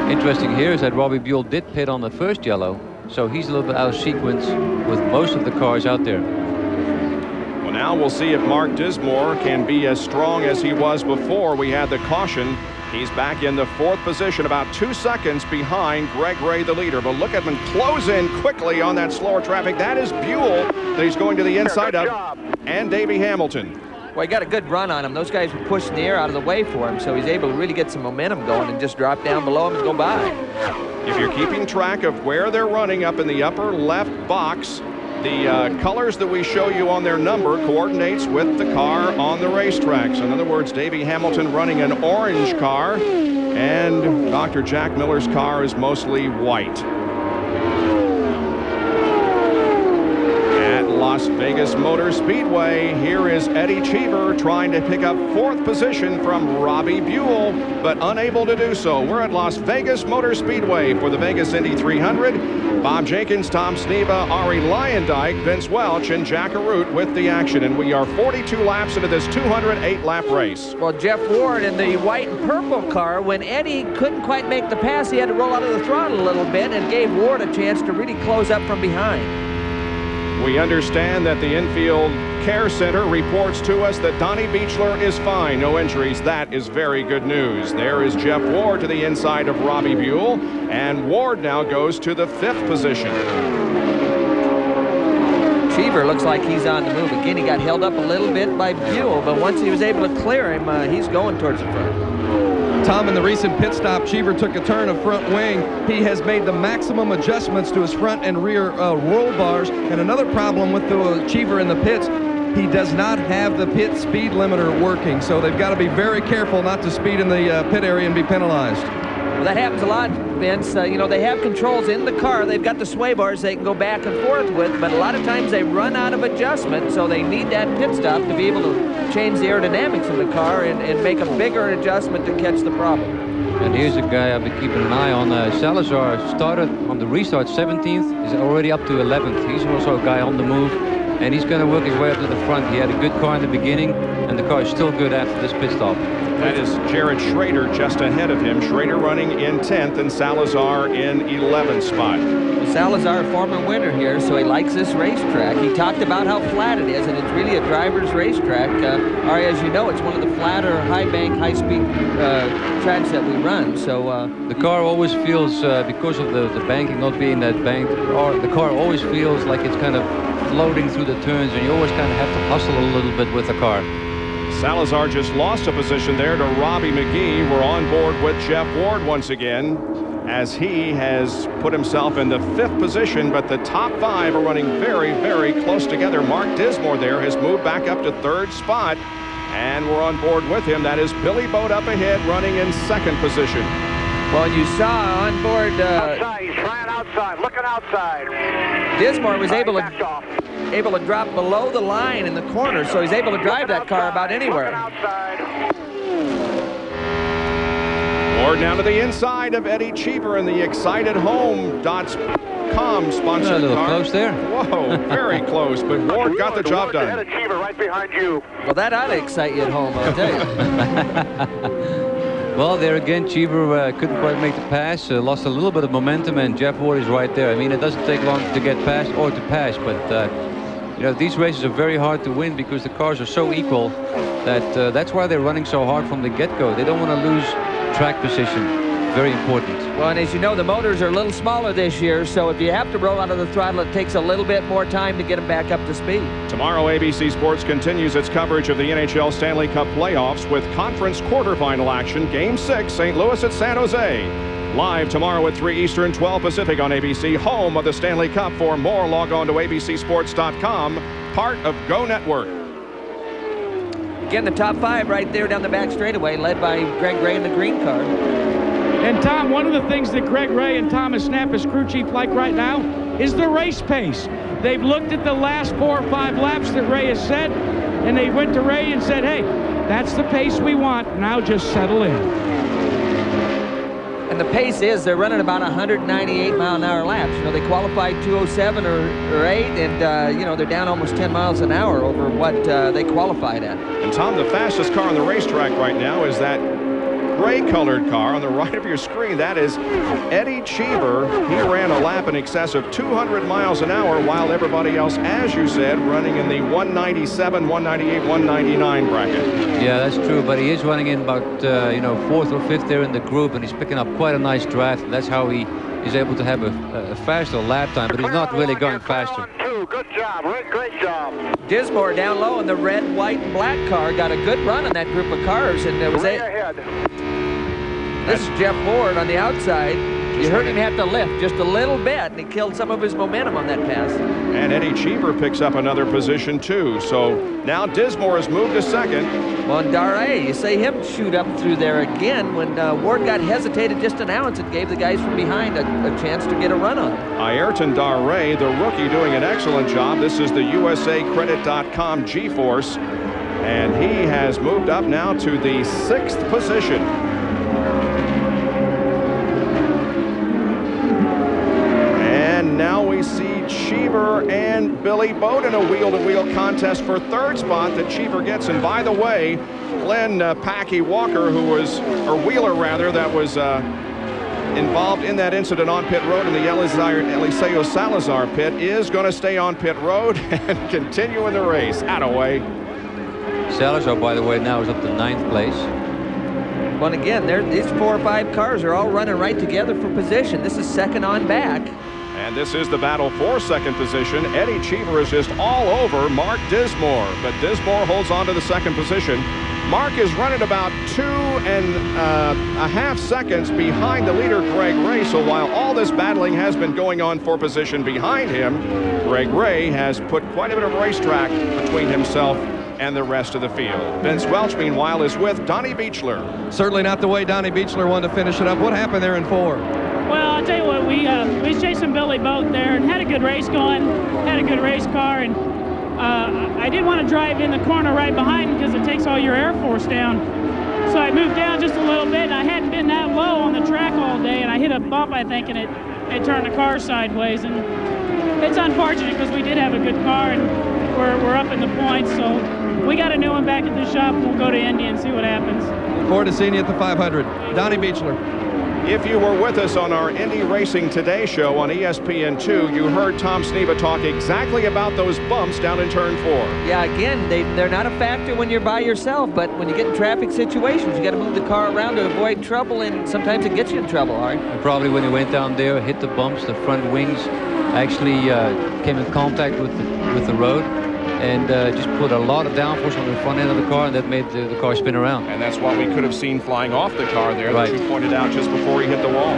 Interesting here is that Robbie Buell did pit on the first yellow, so he's a little bit out of sequence with most of the cars out there. Well, now we'll see if Mark Dismore can be as strong as he was before we had the caution. He's back in the 4th position, about 2 seconds behind Greg Ray, the leader. But look at him close in quickly on that slower traffic. That is Buell that he's going to the inside of, and Davey Hamilton. Well, he got a good run on him. Those guys were pushing the air out of the way for him, so he's able to really get some momentum going and just drop down below him and go by. If you're keeping track of where they're running up in the upper left box, the colors that we show you on their number coordinates with the car on the racetrack. So in other words, Davey Hamilton running an orange car, and Dr. Jack Miller's car is mostly white. Las Vegas Motor Speedway, here is Eddie Cheever trying to pick up 4th position from Robbie Buell, but unable to do so. We're at Las Vegas Motor Speedway for the Vegas Indy 300. Bob Jenkins, Tom Sneva, Ari Leyendijk, Vince Welch, and Jack Arute with the action. And we are 42 laps into this 208-lap race. Well, Jeff Ward in the white and purple car, when Eddie couldn't quite make the pass, he had to roll out of the throttle a little bit and gave Ward a chance to really close up from behind. We understand that the infield care center reports to us that Donnie Beechler is fine, no injuries. That is very good news. There is Jeff Ward to the inside of Robbie Buell, and Ward now goes to the 5th position. Cheever looks like he's on the move. Again, he got held up a little bit by Buell, but once he was able to clear him, he's going towards the front. Tom, in the recent pit stop, Cheever took a turn of front wing. He has made the maximum adjustments to his front and rear roll bars. And another problem with the Cheever in the pits, he does not have the pit speed limiter working. So they've got to be very careful not to speed in the pit area and be penalized. Well, that happens a lot, Vince. You know, they have controls in the car. They've got the sway bars they can go back and forth with, but a lot of times they run out of adjustment, so they need that pit stop to be able to change the aerodynamics of the car and make a bigger adjustment to catch the problem. And here's a guy I've been keeping an eye on. Salazar started on the restart 17th. He's already up to 11th. He's also a guy on the move. and he's going to work his way up to the front. He had a good car in the beginning, and the car is still good after this pit stop. That is Jared Schrader just ahead of him. Schrader running in 10th and Salazar in 11th spot. Well, Salazar, a former winner here, so he likes this racetrack. He talked about how flat it is, and it's really a driver's racetrack. Ari, as you know, it's one of the flatter, high-bank, high-speed tracks that we run. So the car always feels, because of the banking not being that banked, the car always feels like it's kind of floating through the turns, and you always kind of have to hustle a little bit with the car. Salazar just lost a position there to Robbie McGee. We're on board with Jeff Ward once again, as he has put himself in the 5th position, but the top 5 are running very, very close together. Mark Dismore there has moved back up to 3rd spot, and we're on board with him. That is Billy Boat up ahead, running in 2nd position. Well, you saw on board... outside, he's flying outside, looking outside. Dismore was able to drop below the line in the corner, so he's able to drive that car about anywhere. Ward down to the inside of Eddie Cheever in the Excited Home.com sponsored a little car. close there. Whoa, very close, but Ward got the job done. Eddie Cheever right behind you. Well, that ought to excite you at home, I'll tell you. Well, there again, Cheever couldn't quite make the pass, lost a little bit of momentum, and Jeff Ward is right there. I mean, it doesn't take long to get past or to pass, but you know, these races are very hard to win because the cars are so equal that that's why they're running so hard from the get-go. They don't want to lose track position. Very important. Well, and as you know, the motors are a little smaller this year, so if you have to roll out of the throttle, it takes a little bit more time to get them back up to speed. Tomorrow, ABC Sports continues its coverage of the NHL Stanley Cup playoffs with conference quarterfinal action. Game 6, St. Louis at San Jose. Live tomorrow at 3 Eastern, 12 Pacific on ABC, home of the Stanley Cup. For more, log on to abcsports.com, part of Go Network. Again, the top 5 right there down the back straightaway, led by Greg Ray in the green car. And Tom, one of the things that Greg Ray and Thomas Knapp, as crew chief, like right now is the race pace. They've looked at the last 4 or 5 laps that Ray has set, and they went to Ray and said, hey, that's the pace we want. Now just settle in. And the pace is, they're running about 198-mile-an-hour laps. You know, they qualified 207 or 8, and, you know, they're down almost 10 miles an hour over what they qualified at. And, Tom, the fastest car on the racetrack right now is that gray-colored car on the right of your screen. That is Eddie Cheever. He ran a lap in excess of 200 miles an hour, while everybody else, as you said, running in the 197, 198, 199 bracket. Yeah, that's true, but he is running in about, you know, 4th or 5th there in the group, and he's picking up quite a nice draft, and that's how he is able to have a faster lap time, but he's not really going faster. Good job, Rick, great job. Dismore down low in the red, white, and black car got a good run in that group of cars, and there was ahead. This is Jeff Ward on the outside. You heard him have to lift just a little bit, and he killed some of his momentum on that pass. And Eddie Cheever picks up another position, too. So now Dismore has moved to 2nd. Well, and Daré, you see him shoot up through there again. When Ward got hesitated just an ounce, it gave the guys from behind a chance to get a run on him. Ayrton Daré, the rookie, doing an excellent job. This is the USAcredit.com G-Force. And he has moved up now to the 6th position. And now we see Cheever and Billy Boat in a wheel-to-wheel contest for 3rd spot that Cheever gets. And by the way, Glenn Packy Walker, who was, or Wheeler rather, that was involved in that incident on pit road in the Eliseo Salazar pit, is going to stay on pit road and continue in the race. Attaway. Salazar, by the way, now is up to 9th place. Well, again, these 4 or 5 cars are all running right together for position. This is 2nd on back. And this is the battle for 2nd position. Eddie Cheever is just all over Mark Dismore, but Dismore holds on to the 2nd position. Mark is running about 2.5 seconds behind the leader, Greg Ray. So while all this battling has been going on for position behind him, Greg Ray has put quite a bit of racetrack between himself and the rest of the field. Vince Welch, meanwhile, is with Donnie Beechler. Certainly not the way Donnie Beechler wanted to finish it up. What happened there in 4? Well, I'll tell you what, we was chasing Billy Boat there and had a good race going, had a good race car, and I didn't want to drive in the corner right behind him because it takes all your air force down. So I moved down just a little bit, and I hadn't been that low on the track all day, and I hit a bump, I think, and it turned the car sideways. And it's unfortunate because we did have a good car, and we're up in the points. So we got a new one back at the shop. We'll go to Indy and see what happens. Look forward to seeing you at the 500. Donnie Beechler. If you were with us on our Indy Racing Today show on ESPN2, you heard Tom Sneva talk exactly about those bumps down in turn 4. Yeah, again, they're not a factor when you're by yourself, but when you get in traffic situations, you got to move the car around to avoid trouble, and sometimes it gets you in trouble, all right? And probably when he went down there, hit the bumps, the front wings actually came in contact with the road, and just put a lot of downforce on the front end of the car, and that made the car spin around. And that's what we could have seen flying off the car there, right, that you pointed out just before he hit the wall.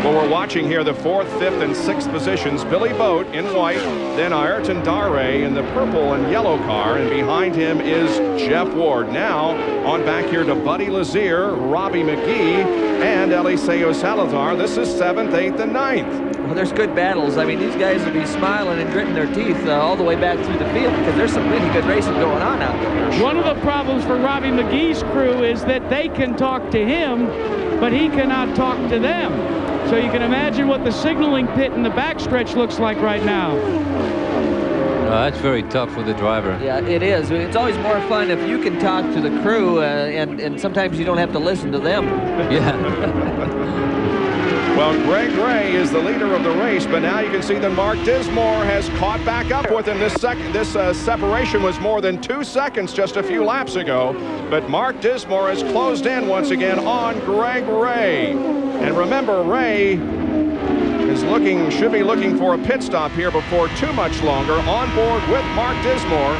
Well, we're watching here the 4th, 5th, and 6th positions. Billy Boat in white, then Ayrton Dare in the purple and yellow car, and behind him is Jeff Ward. Now on back here to Buddy Lazier, Robbie McGee, and Eliseo Salazar. This is 7th, 8th, and 9th. Well, there's good battles. I mean, these guys will be smiling and gritting their teeth all the way back through the field because there's some really good racing going on out there. One of the problems for Robbie McGee's crew is that they can talk to him, but he cannot talk to them. So you can imagine what the signaling pit in the backstretch looks like right now. That's very tough for the driver. Yeah, it is. It's always more fun if you can talk to the crew, and sometimes you don't have to listen to them. Yeah. Well, Greg Ray is the leader of the race, but now you can see that Mark Dismore has caught back up with him. This separation was more than 2 seconds just a few laps ago, but Mark Dismore has closed in once again on Greg Ray. And remember, Ray is should be looking for a pit stop here before too much longer, on board with Mark Dismore.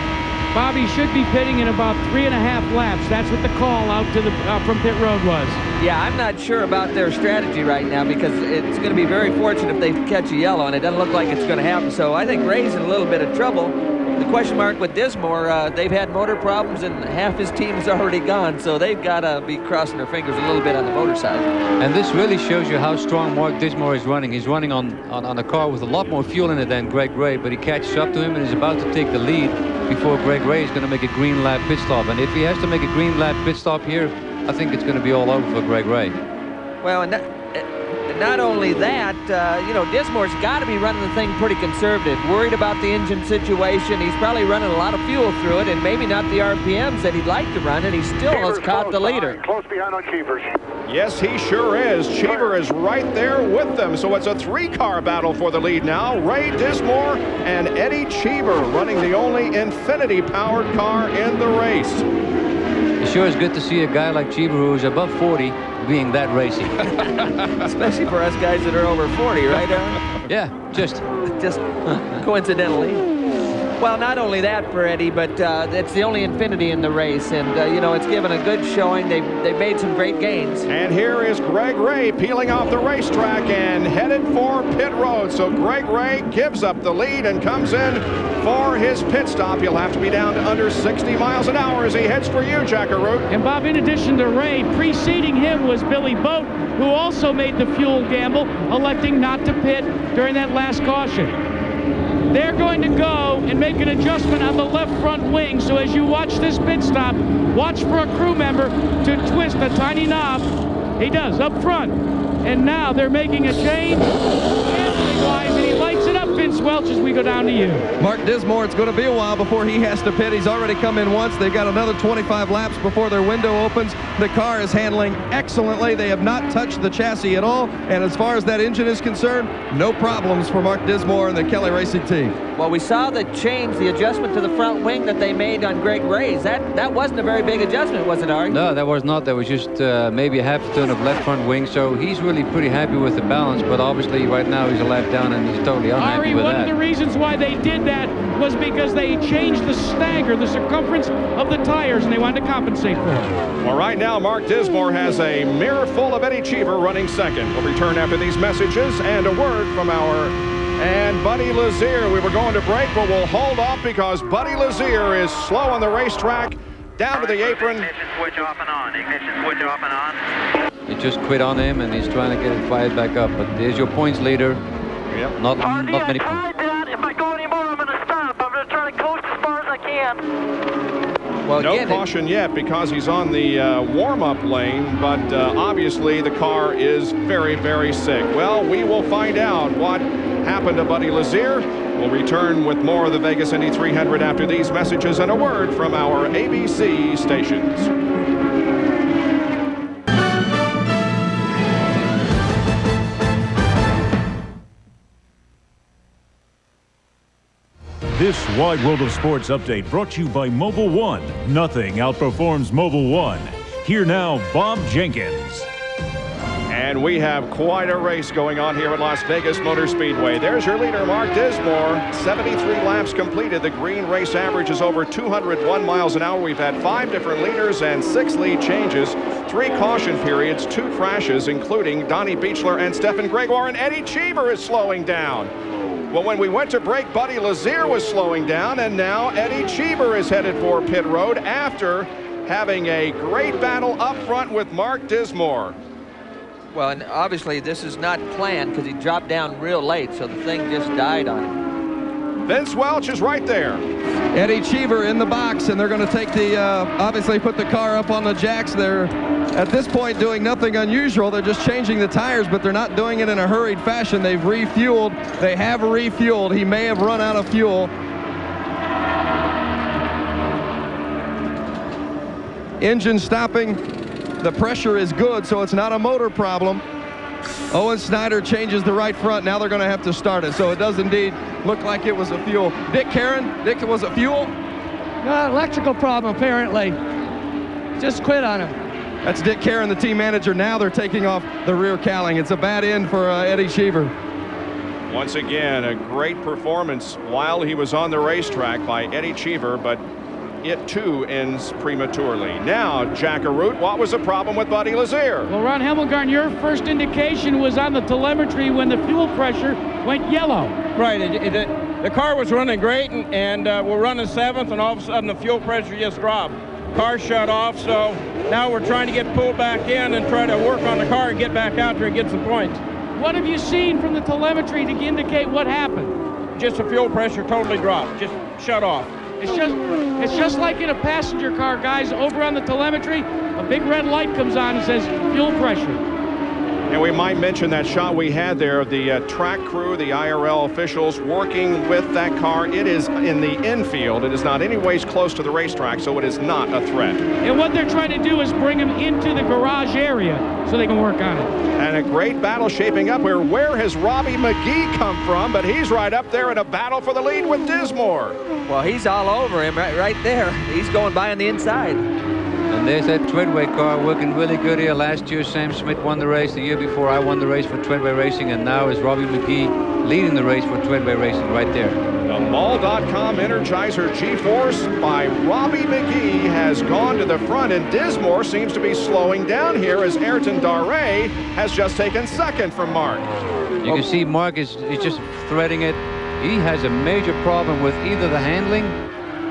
Bobby should be pitting in about 3.5 laps. That's what the call out to the from pit road was. Yeah, I'm not sure about their strategy right now because it's going to be very fortunate if they catch a yellow, and it doesn't look like it's going to happen. So I think Ray's in a little bit of trouble. The question mark with Dismore, they've had motor problems, and half his team's already gone, so they've got to be crossing their fingers a little bit on the motor side. And this really shows you how strong Mark Dismore is running. He's running on a car with a lot more fuel in it than Greg Ray, but he catches up to him and is about to take the lead before Greg Ray is going to make a green lap pit stop. And if he has to make a green lap pit stop here, I think it's going to be all over for Greg Ray. Well, and not only that, you know, Dismore's got to be running the thing pretty conservative, worried about the engine situation. He's probably running a lot of fuel through it, and maybe not the RPMs that he'd like to run, and he still has caught the leader. Close behind on Cheevers. Yes, he sure is. Cheever is right there with them, so it's a 3-car battle for the lead now. Ray Dismore and Eddie Cheever running the only Infinity-powered car in the race. It sure is good to see a guy like Cheever, who's above 40, being that racy. Especially for us guys that are over 40, right, Aaron? Yeah, just coincidentally. Well, not only that for Eddie, but it's the only Infinity in the race, and you know, it's given a good showing. They've made some great gains. And here is Greg Ray peeling off the racetrack and headed for pit road. So Greg Ray gives up the lead and comes in for his pit stop. He'll have to be down to under 60 miles an hour as he heads for you, Jackaroo. And Bob, in addition to Ray, preceding him was Billy Boat, who also made the fuel gamble, electing not to pit during that last caution. They're going to go and make an adjustment on the left front wing. So as you watch this pit stop, watch for a crew member to twist a tiny knob. He does, up front. And now they're making a change. Wise, and he lights it up, Vince Welch, as we go down to you. Mark Dismore, it's going to be a while before he has to pit. He's already come in once. They've got another 25 laps before their window opens. The car is handling excellently. They have not touched the chassis at all. And as far as that engine is concerned, no problems for Mark Dismore and the Kelly Racing team. Well, we saw the change, the adjustment to the front wing that they made on Greg Ray's. That wasn't a very big adjustment, was it, Ari? No, that was not. That was just maybe a half a turn of left front wing. So he's really pretty happy with the balance. But obviously right now he's a lap down and he's totally unhappy with that. One of the reasons why they did that was because they changed the stagger, the circumference of the tires, and they wanted to compensate for it. Well, right now Mark Dismore has a mirror full of Eddie Cheever running second. We'll return after these messages and a word from and Buddy Lazier. We were going to break, but we'll hold off because Buddy Lazier is slow on the racetrack. Down to the apron. Ignition switch off and on. Ignition switch off and on. He just quit on him, and he's trying to get it fired back up. But there's your points leader. Yep. Not many. I tried that. If I go anymore, I'm going to stop. I'm going to try to coast as far as I can. Well, no caution yet because he's on the warm-up lane, but obviously the car is very, very sick. Well, we will find out what happened to Buddy Lazier. We'll return with more of the Vegas Indy 300 after these messages and a word from our ABC stations. This Wide World of Sports update brought to you by Mobil 1. Nothing outperforms Mobil 1. Here now, Bob Jenkins. And we have quite a race going on here at Las Vegas Motor Speedway. There's your leader, Mark Dismore. 73 laps completed. The green race average is over 201 miles an hour. We've had 5 different leaders and 6 lead changes, 3 caution periods, 2 crashes, including Donnie Beechler and Stefan Gregoire, and Eddie Cheever is slowing down. Well, when we went to break, Buddy Lazier was slowing down, and now Eddie Cheever is headed for pit road after having a great battle up front with Mark Dismore. Well, and obviously this is not planned because he dropped down real late, so the thing just died on him. Vince Welch is right there. Eddie Cheever in the box, and they're going to take the, obviously put the car up on the jacks. They're, at this point, doing nothing unusual. They're just changing the tires, but they're not doing it in a hurried fashion. They've refueled. They have refueled. He may have run out of fuel. Engine stopping. The pressure is good, so it's not a motor problem. Owen Snyder changes the right front. Now they're going to have to start it. So it does indeed look like it was a fuel. Dick Karen, Dick, was it fuel? No, electrical problem, apparently. Just quit on him. That's Dick Karen, the team manager. Now they're taking off the rear cowling. It's a bad end for Eddie Cheever. Once again, a great performance while he was on the racetrack by Eddie Cheever, but it too ends prematurely. Now, Jack Arute, what was the problem with Buddy Lazier? Well, Ron Hemmelgarn, your first indication was on the telemetry when the fuel pressure went yellow. Right. The car was running great, and we're running 7th, and all of a sudden the fuel pressure just dropped. Car shut off, so now we're trying to get pulled back in and try to work on the car and get back out there and get some points. What have you seen from the telemetry to indicate what happened? Just the fuel pressure totally dropped, just shut off. It's just like in a passenger car, guys. Over on the telemetry, a big red light comes on and says fuel pressure. And we might mention that shot we had there of the track crew, the IRL officials working with that car. It is in the infield. It is not anyways close to the racetrack, so it is not a threat. And what they're trying to do is bring them into the garage area so they can work on it. And a great battle shaping up here. Where has Robbie McGee come from? But he's right up there in a battle for the lead with Dismore. Well, he's all over him right there. He's going by on the inside. And there's that Treadway car working really good here. Last year, Sam Smith won the race. The year before, I won the race for Treadway Racing. And now is Robbie McGee leading the race for Treadway Racing right there. The Mall.com Energizer G-Force by Robbie McGee has gone to the front, and Dismore seems to be slowing down here as Ayrton Daré has just taken second from Mark. You can see Mark is just threading it. He has a major problem with either the handling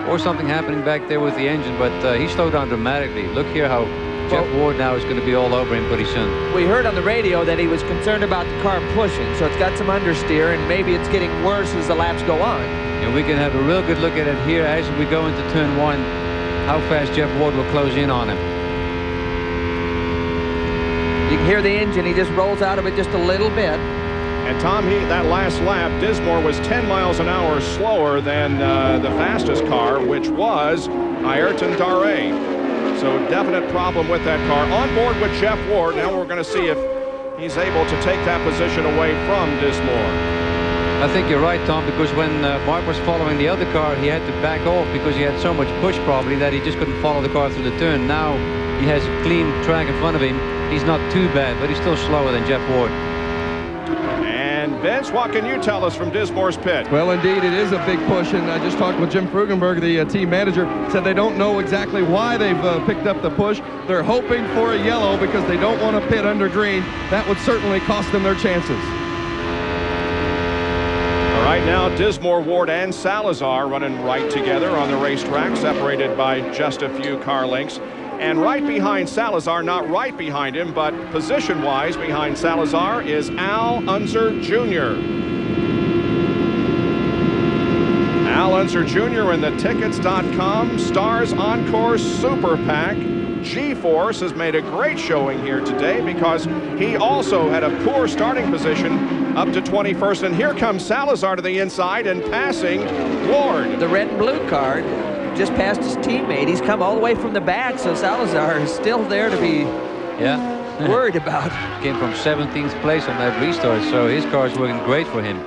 or something happening back there with the engine, but he slowed down dramatically. Look here how Jeff Ward now is going to be all over him pretty soon. We heard on the radio that he was concerned about the car pushing, so it's got some understeer, and maybe it's getting worse as the laps go on. And we can have a real good look at it here as we go into turn 1, how fast Jeff Ward will close in on him. You can hear the engine. He just rolls out of it just a little bit. And Tom, that last lap, Dismore was 10 miles an hour slower than the fastest car, which was Ayrton Daré. So definite problem with that car. On board with Jeff Ward. Now we're going to see if he's able to take that position away from Dismore. I think you're right, Tom, because when Mark was following the other car, he had to back off because he had so much push probably that he just couldn't follow the car through the turn. Now he has a clean track in front of him. He's not too bad, but he's still slower than Jeff Ward. And Vince, what can you tell us from Dismore's pit? Well, indeed, it is a big push, and I just talked with Jim Frugenberg, the team manager, said they don't know exactly why they've picked up the push. They're hoping for a yellow because they don't want to pit under green. That would certainly cost them their chances. All right, now Dismore, Ward, and Salazar running right together on the racetrack, separated by just a few car lengths. And right behind Salazar, not right behind him, but position-wise behind Salazar, is Al Unser Jr. Al Unser Jr. in the tickets.com Stars Encore Super Pack. G-Force has made a great showing here today because he also had a poor starting position up to 21st. And here comes Salazar to the inside and passing Ward. The red and blue car just passed his teammate. He's come all the way from the back, so Salazar is still there to be worried about. Came from 17th place on that restart, so his car is working great for him.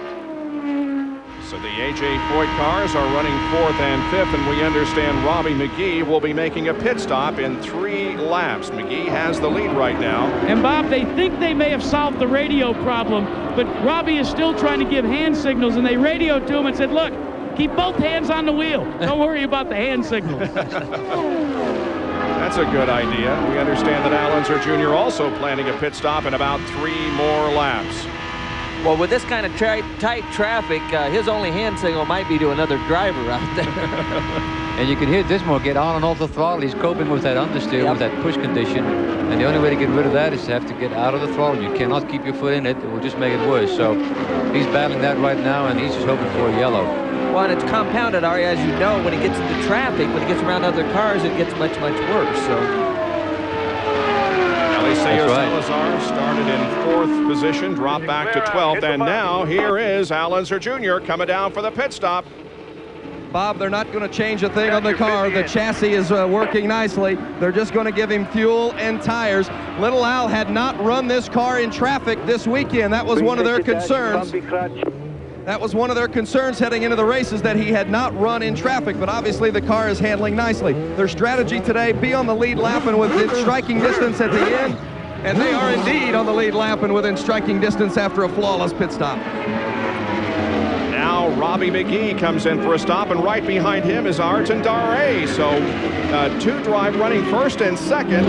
So the A.J. Foyt cars are running 4th and 5th, and we understand Robbie McGee will be making a pit stop in 3 laps. McGee has the lead right now. And Bob, they think they may have solved the radio problem, but Robbie is still trying to give hand signals, and they radioed to him and said, look, keep both hands on the wheel. Don't worry about the hand signals. That's a good idea. We understand that Al Unser Jr. also planning a pit stop in about 3 more laps. Well, with this kind of tight traffic, his only hand signal might be to another driver out there. And you can hear Dismore get on and off the throttle. He's coping with that understeer, with that push condition. And the only way to get rid of that is to have to get out of the throttle. You cannot keep your foot in it. It will just make it worse. So he's battling that right now, and he's just hoping for a yellow. Well, and it's compounded, Ari, as you know, when he gets into traffic, when he gets around other cars, it gets much, much worse. So. Salazar started in 4th position, dropped back to 12th, and now here is Al Unser Jr. coming down for the pit stop. Bob, they're not going to change a thing on the car. The chassis is working nicely. They're just going to give him fuel and tires. Little Al had not run this car in traffic this weekend. That was one of their concerns. That was one of their concerns heading into the races, that he had not run in traffic, but obviously the car is handling nicely. Their strategy today, be on the lead lap and within striking distance at the end, and they are indeed on the lead lap and within striking distance after a flawless pit stop. Now Robbie McGee comes in for a stop, and right behind him is Ayrton Daré. So 2 drive running 1st and 2nd.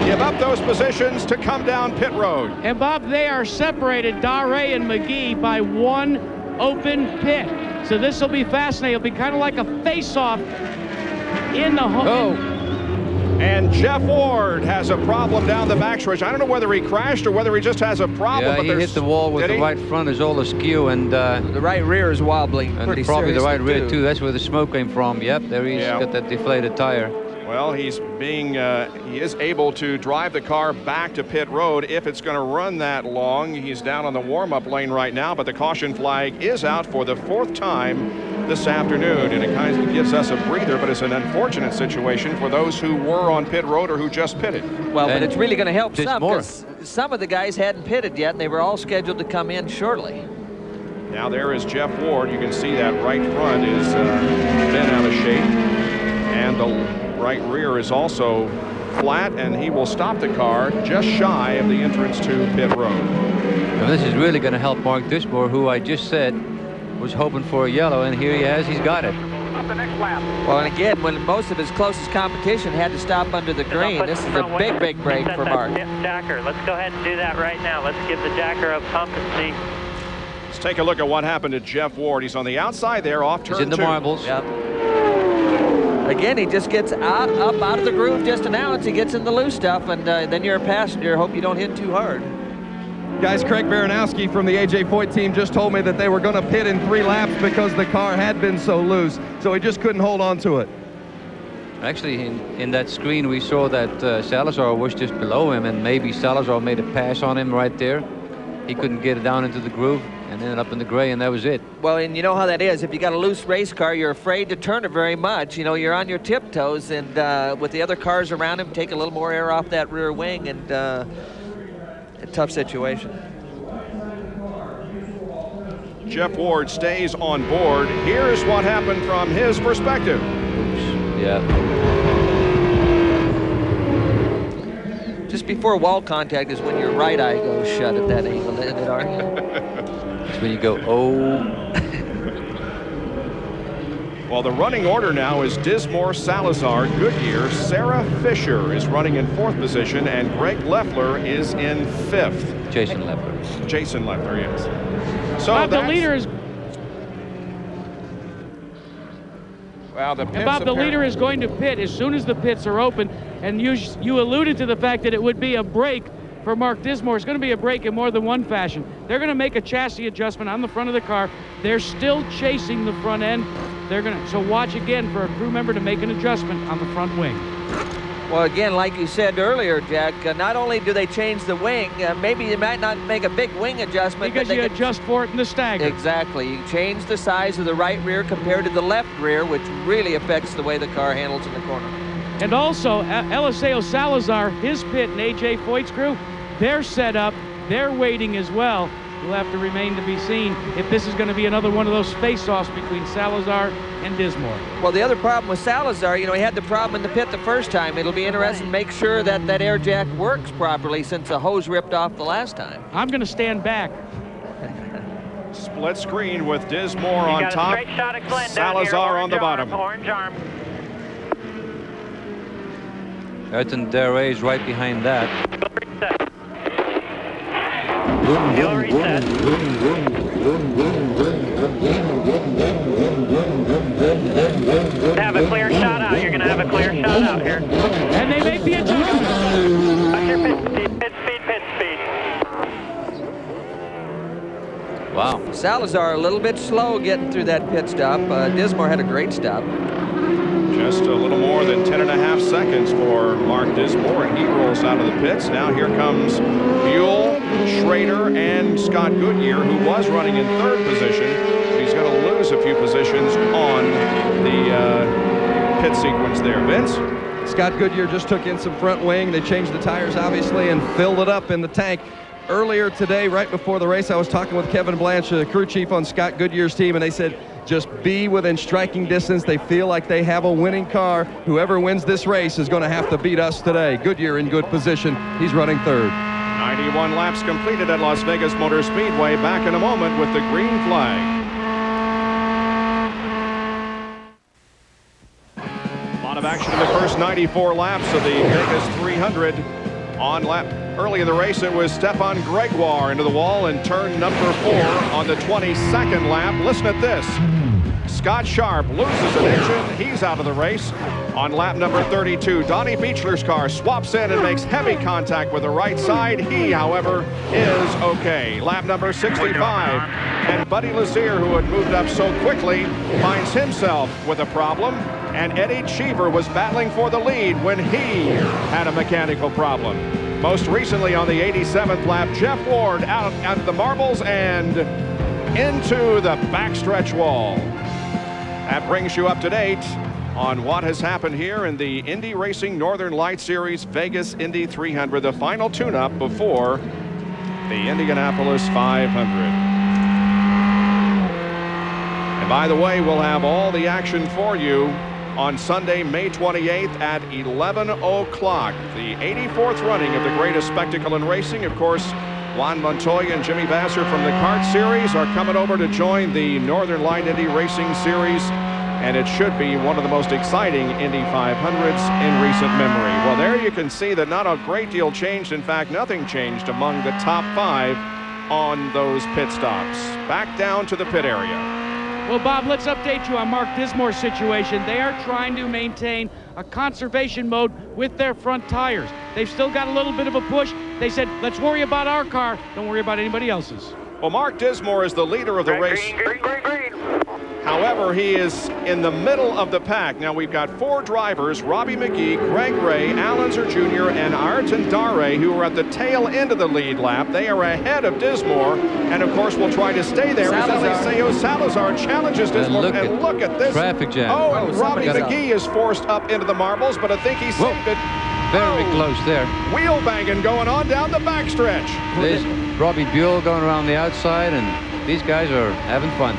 Give up those positions to come down pit road. And Bob, they are separated, Daré and McGee, by 1 open pit. So this will be fascinating. It'll be kind of like a face-off in the hole. And Jeff Ward has a problem down the backstretch. I don't know whether he crashed or whether he just has a problem. Yeah, but he hit the wall with the right front is all askew, and the right rear is wobbling pretty probably the right rear too. That's where the smoke came from. Yep, there he's got that deflated tire. Well, he is able to drive the car back to pit road if it's going to run that long. He's down on the warm-up lane right now, but the caution flag is out for the 4th time this afternoon, and it kind of gives us a breather, but it's an unfortunate situation for those who were on pit road or who just pitted. Well, but it's really going to help some, because some of the guys hadn't pitted yet, and they were all scheduled to come in shortly. Now there is Jeff Ward. You can see that right front is bent out of shape, and the right rear is also flat, and he will stop the car just shy of the entrance to pit road. Now this is really going to help Mark Dismore, who I just said was hoping for a yellow, and here he has. He's got it. The next lap. Well, and again, when most of his closest competition had to stop under the green, this is a big, big break for Mark. Jacker, let's go ahead and do that right now. Let's give the jacker a pump and see. Let's take a look at what happened to Jeff Ward. He's on the outside there, off turn 2. He's in the marbles. Yep. Again, he just gets up out of the groove just an ounce. He gets in the loose stuff, and then you're a passenger. Hope you don't hit too hard. Guys, Craig Baranowski from the A.J. Foyt team just told me that they were going to pit in 3 laps because the car had been so loose, so he just couldn't hold on to it. Actually, in that screen, we saw that Salazar was just below him, and maybe Salazar made a pass on him right there. He couldn't get it down into the groove and ended up in the gray, and that was it. Well, and you know how that is. If you got a loose race car, you're afraid to turn it very much. You know, you're on your tiptoes, and with the other cars around him, take a little more air off that rear wing, and a tough situation. Jeff Ward stays on board. Here's what happened from his perspective. Yeah. Just before wall contact is when your right eye goes shut at that angle, isn't it, Arnie? That's when you go, oh. Well, the running order now is Dismore, Salazar, Goodyear. Sarah Fisher is running in 4th position, and Greg Leffler is in 5th. Jason Leffler. Jason Leffler, yes. So Bob, the leader is. Well, the and Bob, the leader is going to pit as soon as the pits are open. And you alluded to the fact that it would be a break for Mark Dismore. It's going to be a break in more than one fashion. They're going to make a chassis adjustment on the front of the car. They're still chasing the front end. they're going to, so watch again for a crew member to make an adjustment on the front wing. Well, again, like you said earlier, Jack, not only do they change the wing, maybe you might not make a big wing adjustment. Because you adjust for it in the stagger. Exactly. You change the size of the right rear compared to the left rear, which really affects the way the car handles in the corner. And also, Eliseo Salazar, his pit, and A.J. Foyt's crew, they're set up, they're waiting as well. Will have to remain to be seen if this is going to be another one of those face-offs between Salazar and Dismore. Well, the other problem with Salazar, you know, he had the problem in the pit the first time. It'll be interesting to make sure that that air jack works properly since the hose ripped off the last time. I'm going to stand back. Split screen with Dismore on top, Salazar on the bottom. Orange arm. Ayrton Dare is right behind that. Fuel reset. Have a clear shot out. You're going to have a clear shot out here. And they make the adjustment. Watch your pit speed. Wow. Salazar a little bit slow getting through that pit stop. Dismore had a great stop. Just a little more than 10.5 seconds for Mark Dismore, and he rolls out of the pits. Now here comes Buell, Schrader, and Scott Goodyear, who was running in third position. He's going to lose a few positions on the pit sequence there. Vince? Scott Goodyear just took in some front wing. They changed the tires, obviously, and filled it up in the tank. Earlier today, right before the race, I was talking with Kevin Blanche, the crew chief on Scott Goodyear's team, and they said, just be within striking distance. They feel like they have a winning car. Whoever wins this race is going to have to beat us today. Goodyear in good position. He's running third. 91 laps completed at Las Vegas Motor Speedway. Back in a moment with the green flag. A lot of action in the first 94 laps of the Vegas 300. On lap early in the race, it was Stefan Gregoire into the wall in turn number 4 on the 22nd lap. Listen at this. Scott Sharp loses an engine. He's out of the race. On lap number 32, Donnie Beechler's car swaps in and makes heavy contact with the right side. He, however, is okay. Lap number 65. And Buddy Lazier, who had moved up so quickly, finds himself with a problem. And Eddie Cheever was battling for the lead when he had a mechanical problem. Most recently on the 87th lap, Jeff Ward out at the marbles and into the backstretch wall. That brings you up to date on what has happened here in the Indy Racing Northern Light Series Vegas Indy 300, the final tune-up before the Indianapolis 500. And by the way, we'll have all the action for you on Sunday, May 28th at 11 o'clock. The 84th running of the greatest spectacle in racing. Of course, Juan Montoya and Jimmy Vasser from the kart series are coming over to join the Northern Light Indy Racing Series, and it should be one of the most exciting Indy 500s in recent memory. Well, there you can see that not a great deal changed. In fact, nothing changed among the top 5 on those pit stops. Back down to the pit area. Well, Bob, let's update you on Mark Dismore's situation. They are trying to maintain a conservation mode with their front tires. They've still got a little bit of a push. They said, let's worry about our car. Don't worry about anybody else's. Well, Mark Dismore is the leader of the race. Green. However, he is in the middle of the pack. Now, we've got 4 drivers, Robbie McGee, Greg Ray, Al Unser Jr., and Ayrton Dare, who are at the tail end of the lead lap. They are ahead of Dismore, and of course will try to stay there. Eliseo Salazar challenges Dismore, and look at this. Traffic jam. Oh, and Robbie McGee is forced up into the marbles, but I think he's saved it. Very close there. Wheel banging going on down the backstretch. There's Robbie Buell going around the outside, and these guys are having fun.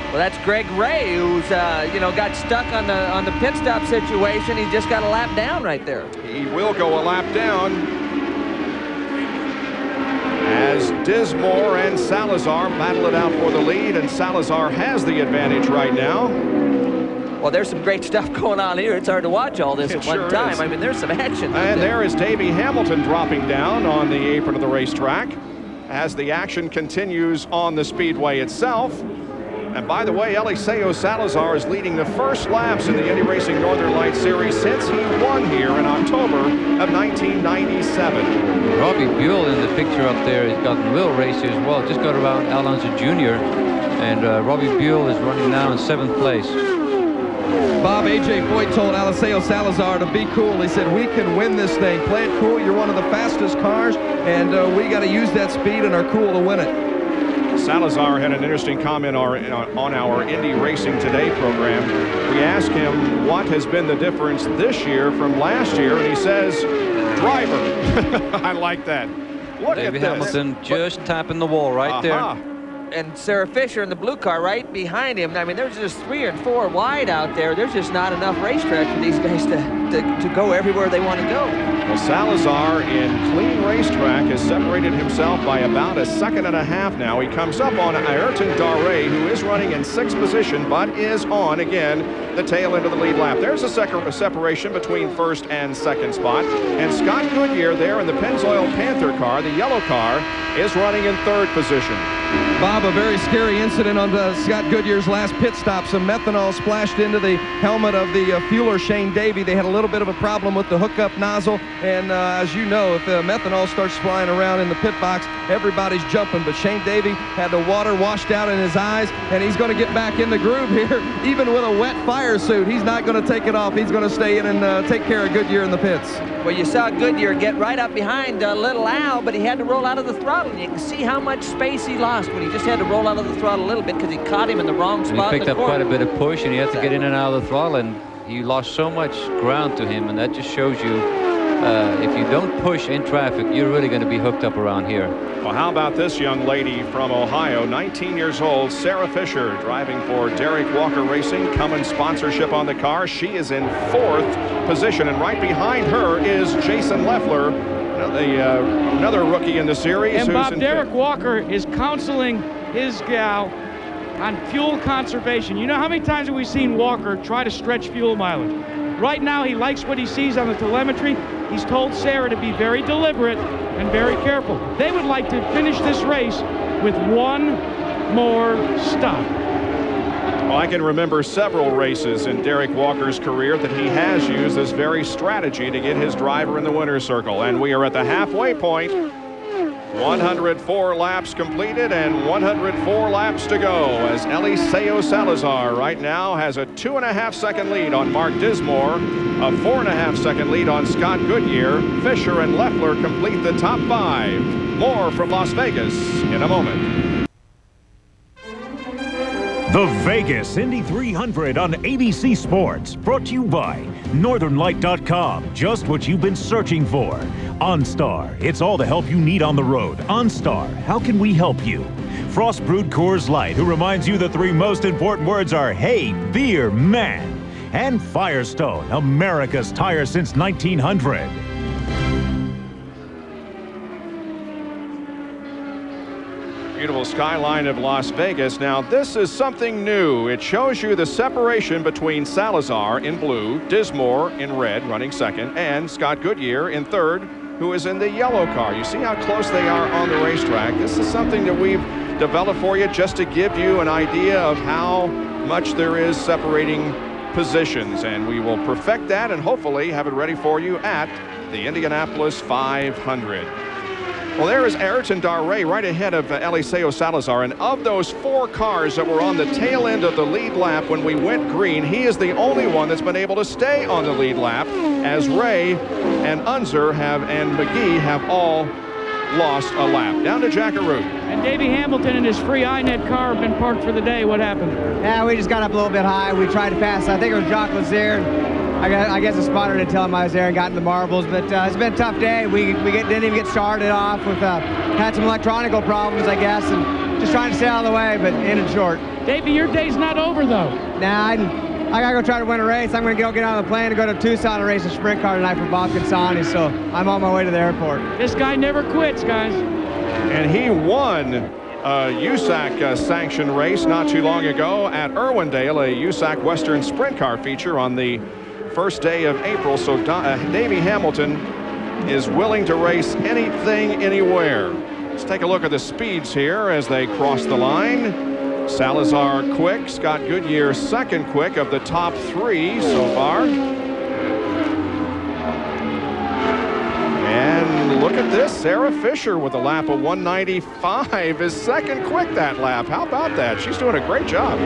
Well, that's Greg Ray, who's you know, got stuck on the pit stop situation. He just got a lap down right there. He will go a lap down as Dismore and Salazar battle it out for the lead, and Salazar has the advantage right now. Well, there's some great stuff going on here. It's hard to watch all this at one time. I mean, there's some action. And there is Davey Hamilton dropping down on the apron of the racetrack as the action continues on the speedway itself. And by the way, Eliseo Salazar is leading the first laps in the Indy Racing Northern Light Series since he won here in October of 1997. Robbie Buell in the picture up there has gotten real racy as well. Just got around Al Unser Jr. And Robbie Buell is running now in 7th place. Bob, A.J. Foyt told Eliseo Salazar to be cool. He said, we can win this thing. Play it cool. You're one of the fastest cars, and we got to use that speed and are cool to win it. Salazar had an interesting comment on our Indy Racing Today program. We asked him what has been the difference this year from last year, and he says, driver. I like that. Look Davey at this. Hamilton just tapping the wall right there. And Sarah Fisher in the blue car right behind him. I mean, there's just 3 and 4 wide out there. There's just not enough racetrack for these guys to go everywhere they want to go. Well, Salazar in clean racetrack has separated himself by about 1.5 seconds now. He comes up on Ayrton Daré, who is running in 6th position, but is on, again, the tail end of the lead lap. There's a separation between 1st and 2nd spot. And Scott Goodyear there in the Pennzoil Panther car, the yellow car, is running in 3rd position. Bob, a very scary incident on Scott Goodyear's last pit stop. Some methanol splashed into the helmet of the fueler, Shane Davey. They had a little bit of a problem with the hookup nozzle. And as you know, if methanol starts flying around in the pit box, everybody's jumping. But Shane Davey had the water washed out in his eyes, and he's going to get back in the groove here. Even with a wet fire suit, he's not going to take it off. He's going to stay in and take care of Goodyear in the pits. Well, you saw Goodyear get right up behind Little Al, but he had to roll out of the throttle. And you can see how much space he lost when he just had to roll out of the throttle a little bit because he caught him in the wrong spot. And he picked up quite a bit of push, and he had to get in and out of the throttle, and he lost so much ground to him, and that just shows you if you don't push in traffic, you're really going to be hooked up around here. Well, how about this young lady from Ohio, 19 years old, Sarah Fisher, driving for Derek Walker Racing, Cummins sponsorship on the car. She is in 4th position, and right behind her is Jason Leffler, another rookie in the series. And Bob, Derek Walker is counseling his gal on fuel conservation. You know how many times have we seen Walker try to stretch fuel mileage? Right now, he likes what he sees on the telemetry. He's told Sarah to be very deliberate and very careful. They would like to finish this race with 1 more stop. Well, I can remember several races in Derek Walker's career that he has used this very strategy to get his driver in the winner's circle. And we are at the halfway point. 104 laps completed and 104 laps to go as Eliseo Salazar right now has a 2.5-second lead on Mark Dismore, a 4.5-second lead on Scott Goodyear. Fisher and Leffler complete the top 5. More from Las Vegas in a moment. The Vegas Indy 300 on ABC Sports, brought to you by NorthernLight.com. Just what you've been searching for. OnStar, it's all the help you need on the road. OnStar, how can we help you? Frost Brewed Coors Light, who reminds you the 3 most important words are, hey, beer, man. And Firestone, America's tire since 1900. Beautiful skyline of Las Vegas. Now, this is something new. It shows you the separation between Salazar in blue, Dismore in red, running 2nd, and Scott Goodyear in 3rd, who is in the yellow car. You see how close they are on the racetrack. This is something that we've developed for you just to give you an idea of how much there is separating positions. And we will perfect that and hopefully have it ready for you at the Indianapolis 500. Well, there is Ayrton Daré right ahead of Eliseo Salazar. And of those 4 cars that were on the tail end of the lead lap when we went green, he is the only one that's been able to stay on the lead lap, as Ray and Unser and McGee have all lost a lap. Down to Jackaroo. And Davey Hamilton and his free INET car have been parked for the day. What happened? Yeah, we just got up a little bit high. We tried to pass. I think it was Jacques Lazier. I guess the spotter didn't tell him I was there and got in the marbles, but it's been a tough day. We didn't even get started off with had some electronical problems, I guess, and just trying to stay out of the way, but ended short. Davey, your day's not over, though. Nah, I got to go try to win a race. I'm going to get on the plane and go to Tucson and race a sprint car tonight for Bob Consani, so I'm on my way to the airport. This guy never quits, guys. And he won a USAC sanctioned race not too long ago at Irwindale, a USAC Western sprint car feature on the first day of April. So Davey Hamilton is willing to race anything, anywhere. Let's take a look at the speeds here as they cross the line. Salazar quick, Scott Goodyear 2nd quick of the top 3 so far. And look at this, Sarah Fisher with a lap of 195 is 2nd quick that lap. How about that? She's doing a great job.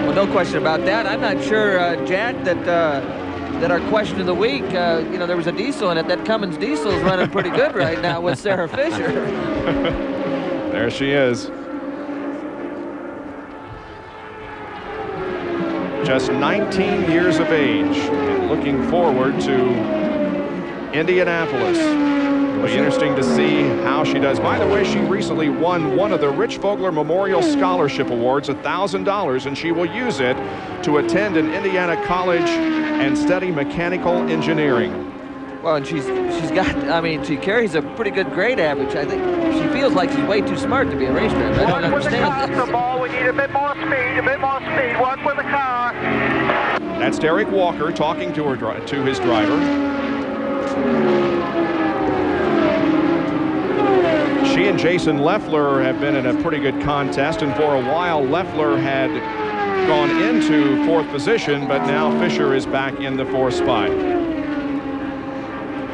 Well, no question about that. I'm not sure, Jack, that our question of the week, you know, there was a diesel in it. That Cummins diesel is running pretty good right now with Sarah Fisher. There she is. Just 19 years of age and looking forward to Indianapolis. It'll be interesting to see how she does. By the way, she recently won one of the Rich Vogler Memorial Scholarship Awards, $1,000, and she will use it to attend an Indiana college and study mechanical engineering. Well, and she's got, I mean, she carries a pretty good grade average. I think she feels like she's way too smart to be a race driver. I don't understand this. The ball, we need a bit more speed, Watch with the car. That's Derek Walker talking to his driver. She and Jason Leffler have been in a pretty good contest, and for a while Leffler had gone into 4th position, but now Fisher is back in the 4th spot.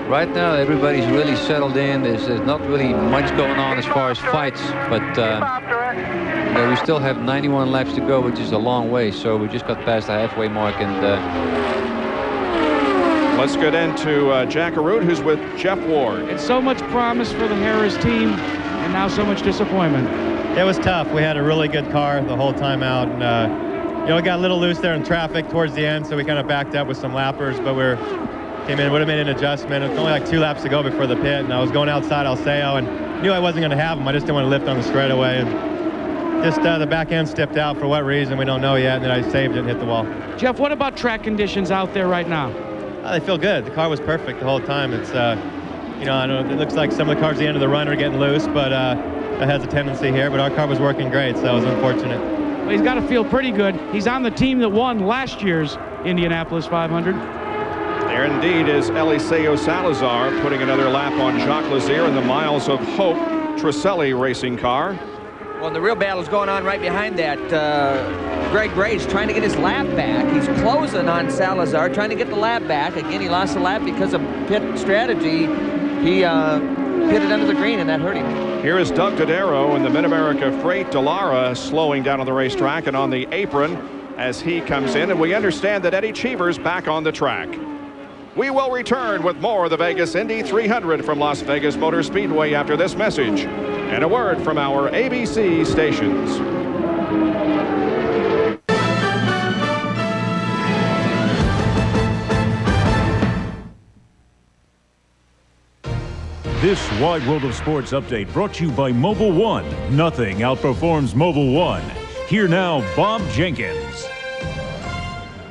Right now, everybody's really settled in. There's not really much going on as far as fights, but you know, we still have 91 laps to go, which is a long way. So we just got past the halfway mark, and let's get into Jack Arute, who's with Jeff Ward. It's so much promise for the Harris team, and now so much disappointment. It was tough. We had a really good car the whole time out, and you know, it got a little loose there in traffic towards the end, so we kind of backed up with some lappers, but came in, would have made an adjustment. It was only like 2 laps to go before the pit, and I was going outside Alseo and knew I wasn't going to have them. I just didn't want to lift on the straightaway, and just the back end stepped out for what reason we don't know yet, and then I saved it and hit the wall. Jeff, what about track conditions out there right now? They feel good. The car was perfect the whole time. It's you know, I know it looks like some of the cars at the end of the run are getting loose, but that has a tendency here. But our car was working great, so that was unfortunate. Well, he's got to feel pretty good. He's on the team that won last year's Indianapolis 500. There indeed is Eliseo Salazar putting another lap on Jacques Lazier in the Miles of Hope Tricelli racing car. Well, the real battle's going on right behind that. Greg Gray's trying to get his lap back. He's closing on Salazar, trying to get the lap back. Again, he lost the lap because of pit strategy. He pitted under the green, and that hurt him. Here is Doug Dodaro in the Mid-America Freight Dallara slowing down on the racetrack and on the apron as he comes in. And we understand that Eddie Cheever's back on the track. We will return with more of the Vegas Indy 300 from Las Vegas Motor Speedway after this message and a word from our ABC stations. This Wide World of Sports update brought to you by Mobil 1. Nothing outperforms Mobil 1. Here now, Bob Jenkins.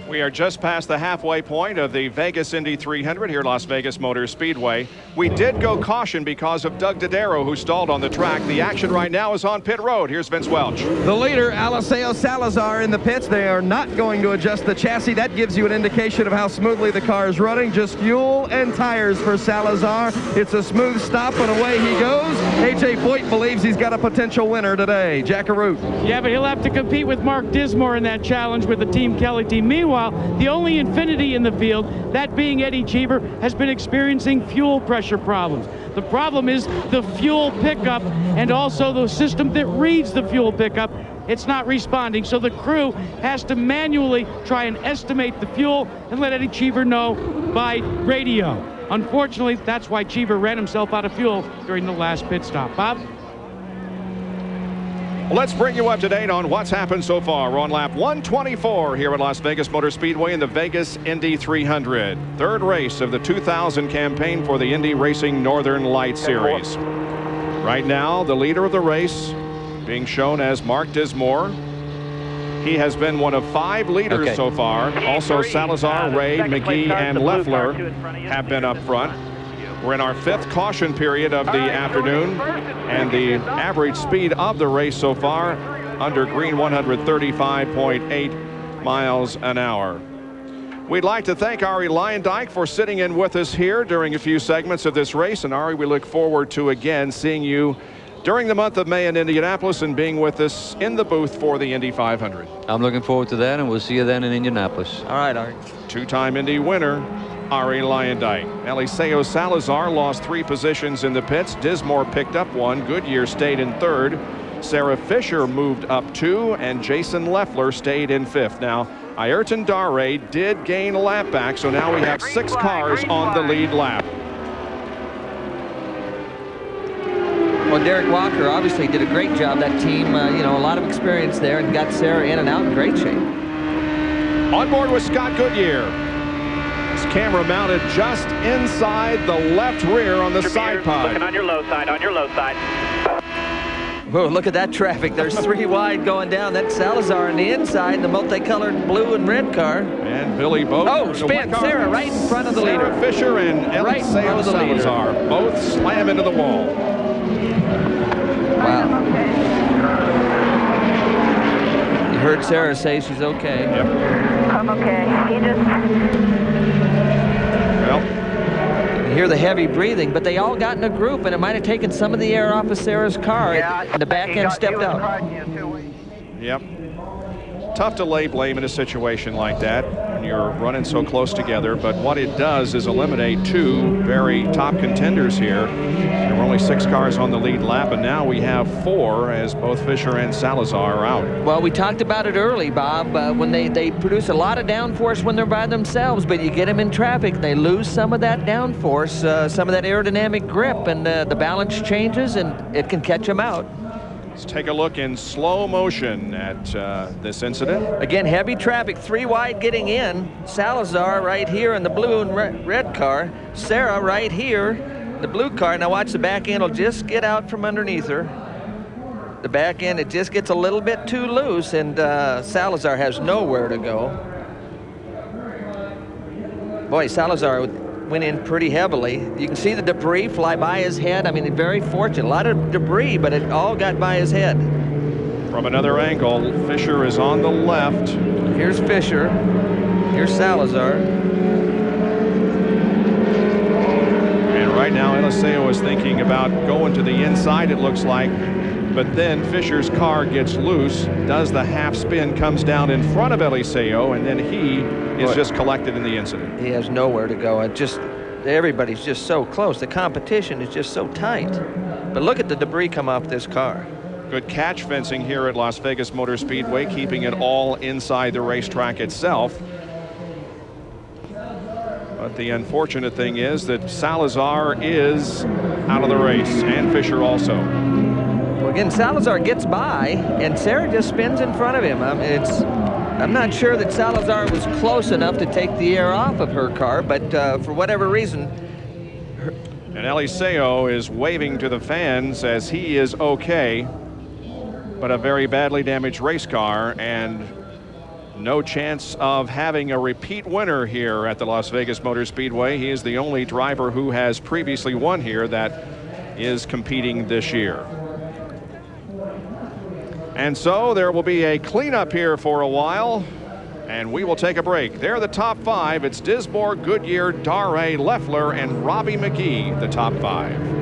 We are just past the halfway point of the Vegas Indy 300 here at Las Vegas Motor Speedway. We did go caution because of Doug Dodaro, who stalled on the track. The action right now is on pit road. Here's Vince Welch. The leader, Eliseo Salazar, in the pits. They are not going to adjust the chassis. That gives you an indication of how smoothly the car is running. Just fuel and tires for Salazar. It's a smooth stop, and away he goes. A.J. Foyt believes he's got a potential winner today. Jack Arute. Yeah, but he'll have to compete with Mark Dismore in that challenge with the Team Kelly team. Meanwhile, the only Infinity in the field, that being Eddie Cheever, has been experiencing fuel pressure problems. The problem is the fuel pickup and also the system that reads the fuel pickup. It's not responding, so the crew has to manually try and estimate the fuel and let Eddie Cheever know by radio. Unfortunately, that's why Cheever ran himself out of fuel during the last pit stop. Bob? Let's bring you up to date on what's happened so far. We're on lap 124 here at Las Vegas Motor Speedway in the Vegas Indy 300. Third race of the 2000 campaign for the Indy Racing Northern Light Series. Right now, the leader of the race being shown as Mark Dismore. He has been one of 5 leaders so far. Also, Salazar, Ray, McGee, and Leffler have been up front. We're in our 5th caution period of the afternoon, and the average speed of the race so far under green 135.8 miles an hour. We'd like to thank Ari Leyendijk for sitting in with us here during a few segments of this race. And Ari, we look forward to again seeing you during the month of May in Indianapolis and being with us in the booth for the Indy 500. I'm looking forward to that, and we'll see you then in Indianapolis. All right, Ari. 2-time Indy winner, Ari Leyendijk. Eliseo Salazar lost 3 positions in the pits. Dismore picked up 1. Goodyear stayed in 3rd. Sarah Fisher moved up 2, and Jason Leffler stayed in 5th. Now, Ayrton Dare did gain a lap back, so now we have 6 cars on the lead lap. Well, Derek Walker obviously did a great job. That team, you know, a lot of experience there, and got Sarah in and out in great shape. On board with Scott Goodyear. His camera mounted just inside the left rear on the side pod. Looking on your low side, on your low side. Whoa, look at that traffic. There's 3 wide going down. That's Salazar on the inside, the multicolored blue and red car. And Billy Boat. Oh, spin. Sarah right in front of the leader. Sarah Fisher and Eliseo Salazar both slam into the wall. Wow. You heard Sarah say she's okay. Yep. I'm okay. Well, you hear the heavy breathing, but they all got in a group, and it might have taken some of the air off of Sarah's car. And the back end stepped out. Yep. Tough to lay blame in a situation like that when you're running so close together, but what it does is eliminate 2 very top contenders here. There were only 6 cars on the lead lap, and now we have 4 as both Fisher and Salazar are out. Well, we talked about it early, Bob, when they produce a lot of downforce when they're by themselves, but you get them in traffic, they lose some of that downforce, some of that aerodynamic grip, and the balance changes, and it can catch them out. Let's take a look in slow motion at this incident. Again, heavy traffic, 3 wide getting in. Salazar right here in the blue and red car. Sarah right here, the blue car. Now watch, the back end will just get out from underneath her. The back end, it just gets a little bit too loose, and Salazar has nowhere to go. Boy, Salazar went in pretty heavily. You can see the debris fly by his head. I mean, very fortunate. A lot of debris, but it all got by his head. From another angle, Fisher is on the left. Here's Fisher. Here's Salazar. And right now, Eliseo is thinking about going to the inside, it looks like. But then Fisher's car gets loose, does the half spin, comes down in front of Eliseo, and then he is just collected in the incident. He has nowhere to go. Everybody's just so close. The competition is just so tight. But look at the debris come off this car. Good catch fencing here at Las Vegas Motor Speedway, keeping it all inside the racetrack itself. But the unfortunate thing is that Salazar is out of the race, and Fisher also. Well, again, Salazar gets by, and Sarah just spins in front of him. I'm not sure that Salazar was close enough to take the air off of her car, but for whatever reason. And Eliseo is waving to the fans as he is okay, but a very badly damaged race car, and no chance of having a repeat winner here at the Las Vegas Motor Speedway. He is the only driver who has previously won here that is competing this year. And so there will be a cleanup here for a while, and we will take a break. They're the top 5. It's Dismore, Goodyear, Dare, Leffler, and Robbie McGee, the top 5.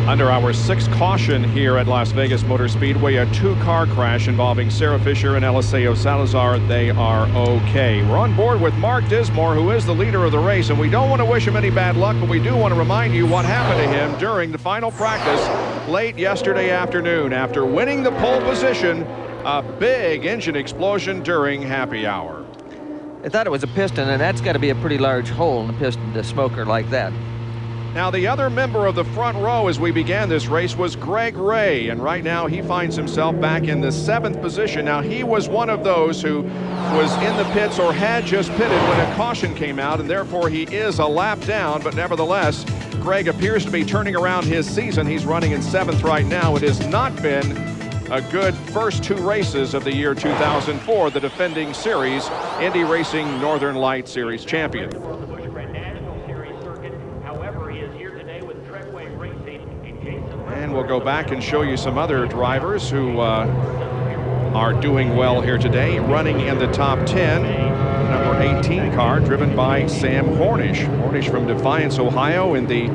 Under our 6th caution here at Las Vegas Motor Speedway, a 2-car crash involving Sarah Fisher and Eliseo Salazar. They are okay. We're on board with Mark Dismore, who is the leader of the race, and we don't want to wish him any bad luck, but we do want to remind you what happened to him during the final practice late yesterday afternoon. After winning the pole position, a big engine explosion during happy hour. I thought it was a piston, and that's got to be a pretty large hole in the piston, the smoker like that. Now, the other member of the front row as we began this race was Greg Ray, and right now he finds himself back in the 7th position. Now, he was one of those who was in the pits or had just pitted when a caution came out, and therefore he is a lap down, but nevertheless, Greg appears to be turning around his season. He's running in 7th right now. It has not been a good first 2 races of the year 2004, the defending series, Indy Racing Northern Light Series champion. And we'll go back and show you some other drivers who are doing well here today. Running in the top 10, number 18 car driven by Sam Hornish. Hornish from Defiance, Ohio in the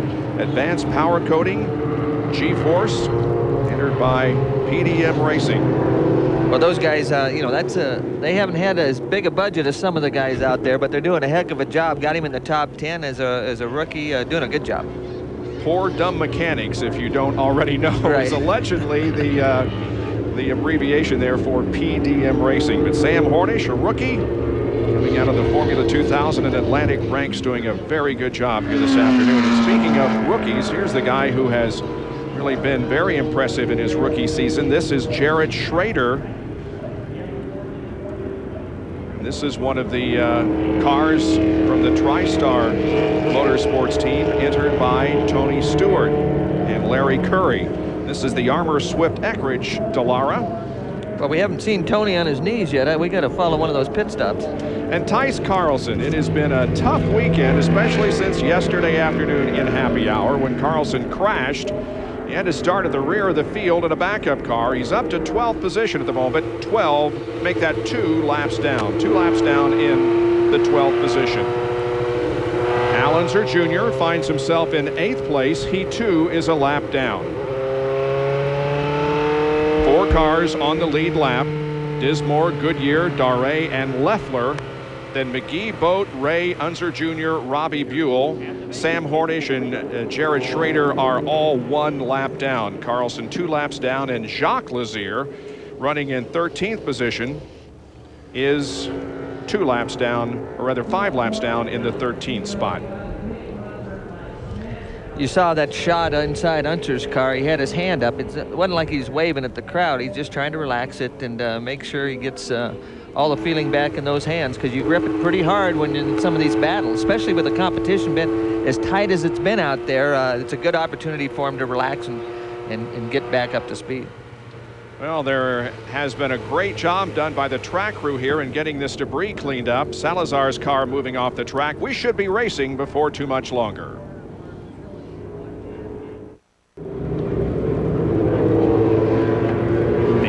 Advanced Power Coating G-Force, entered by PDM Racing. Well, those guys, you know, they haven't had as big a budget as some of the guys out there, but they're doing a heck of a job. Got him in the top 10 as a rookie, doing a good job. Poor Dumb Mechanics, if you don't already know, is allegedly the abbreviation there for PDM Racing. But Sam Hornish, a rookie, coming out of the Formula 2000 in Atlantic ranks, doing a very good job here this afternoon. And speaking of rookies, here's the guy who has really been very impressive in his rookie season. This is Jared Schrader. This is one of the cars from the TriStar Motorsports team, entered by Tony Stewart and Larry Curry. This is the Armour Swift Eckridge Dallara. But we haven't seen Tony on his knees yet. We got to follow one of those pit stops. And Tice Carlson. It has been a tough weekend, especially since yesterday afternoon in happy hour when Carlson crashed. He had to start at the rear of the field in a backup car. He's up to 12th position at the moment. 12, make that 2 laps down. 2 laps down in the 12th position. Al Unser Jr. finds himself in 8th place. He too is a lap down. 4 cars on the lead lap. Dismore, Goodyear, Daré, and Leffler. Then McGee, Boat, Ray, Unser Jr., Robbie Buell, Sam Hornish, and Jared Schrader are all 1 lap down. Carlson 2 laps down, and Jacques Lazier, running in 13th position, is 2 laps down, or rather 5 laps down in the 13th spot. You saw that shot inside Unser's car. He had his hand up. It wasn't like he's waving at the crowd. He's just trying to relax it and make sure he gets all the feeling back in those hands, because you grip it pretty hard when you're in some of these battles, especially with the competition been as tight as it's been out there. It's a good opportunity for him to relax and get back up to speed. Well, there has been a great job done by the track crew here in getting this debris cleaned up. Salazar's car moving off the track. We should be racing before too much longer.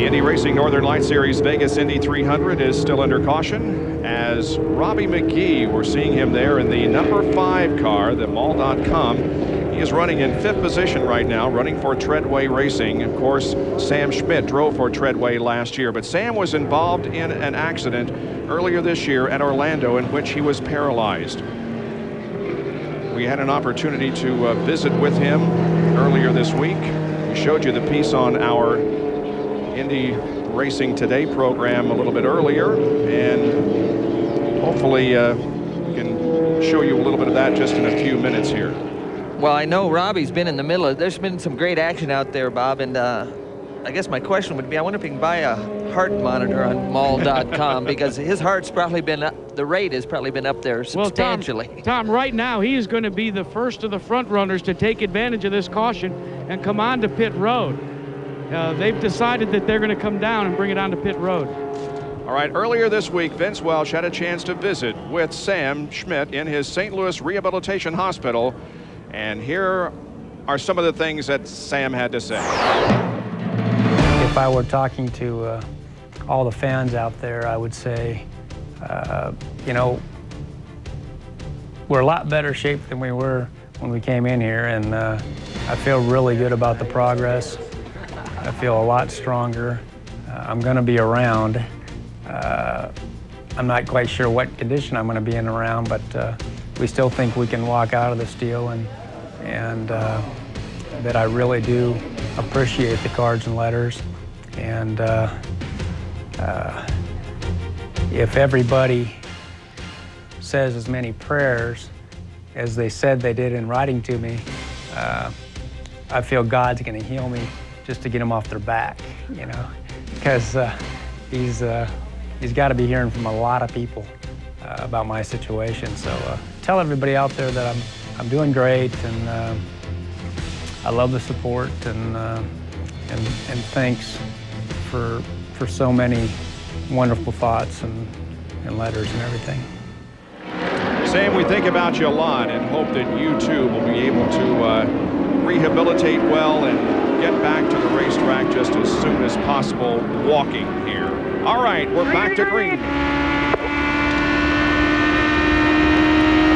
Indy Racing Northern Light Series Vegas Indy 300 is still under caution as Robbie McGee, we're seeing him there in the number 5 car, the Mall.com. He is running in 5th position right now, running for Treadway Racing. Of course, Sam Schmidt drove for Treadway last year, but Sam was involved in an accident earlier this year at Orlando in which he was paralyzed. We had an opportunity to visit with him earlier this week. We showed you the piece on our Indy Racing Today program a little bit earlier, and hopefully we can show you a little bit of that just in a few minutes here. Well, I know Robbie's been in the middle of, there's been some great action out there, Bob, and I guess my question would be, I wonder if you can buy a heart monitor on Mall.com because his heart's probably been up, the rate has probably been up there substantially. Well, Tom, right now he is going to be the first of the front runners to take advantage of this caution and come on to pit road. They've decided that they're going to come down and bring it onto pit road. All right, earlier this week, Vince Welch had a chance to visit with Sam Schmidt in his St. Louis Rehabilitation Hospital. And here are some of the things that Sam had to say. If I were talking to all the fans out there, I would say, you know, we're a lot better shape than we were when we came in here. And I feel really good about the progress. I feel a lot stronger. I'm going to be around. I'm not quite sure what condition I'm going to be in around, but we still think we can walk out of this deal, and that I really do appreciate the cards and letters. And if everybody says as many prayers as they said they did in writing to me, I feel God's going to heal me just to get them off their back, you know, because he's got to be hearing from a lot of people about my situation. So tell everybody out there that I'm doing great, and I love the support, and thanks for so many wonderful thoughts and letters and everything. Sam, we think about you a lot and hope that you too will be able to rehabilitate well and get back to the racetrack just as soon as possible walking here. All right, we're back to green.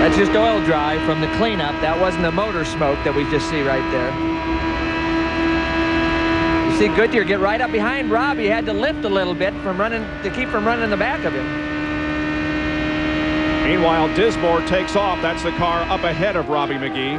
That's just oil dry from the cleanup. That wasn't the motor smoke that we just see right there. You see Goodyear get right up behind Robbie. He had to lift a little bit to keep from running in the back of him. Meanwhile, Dismore takes off. That's the car up ahead of Robbie McGee.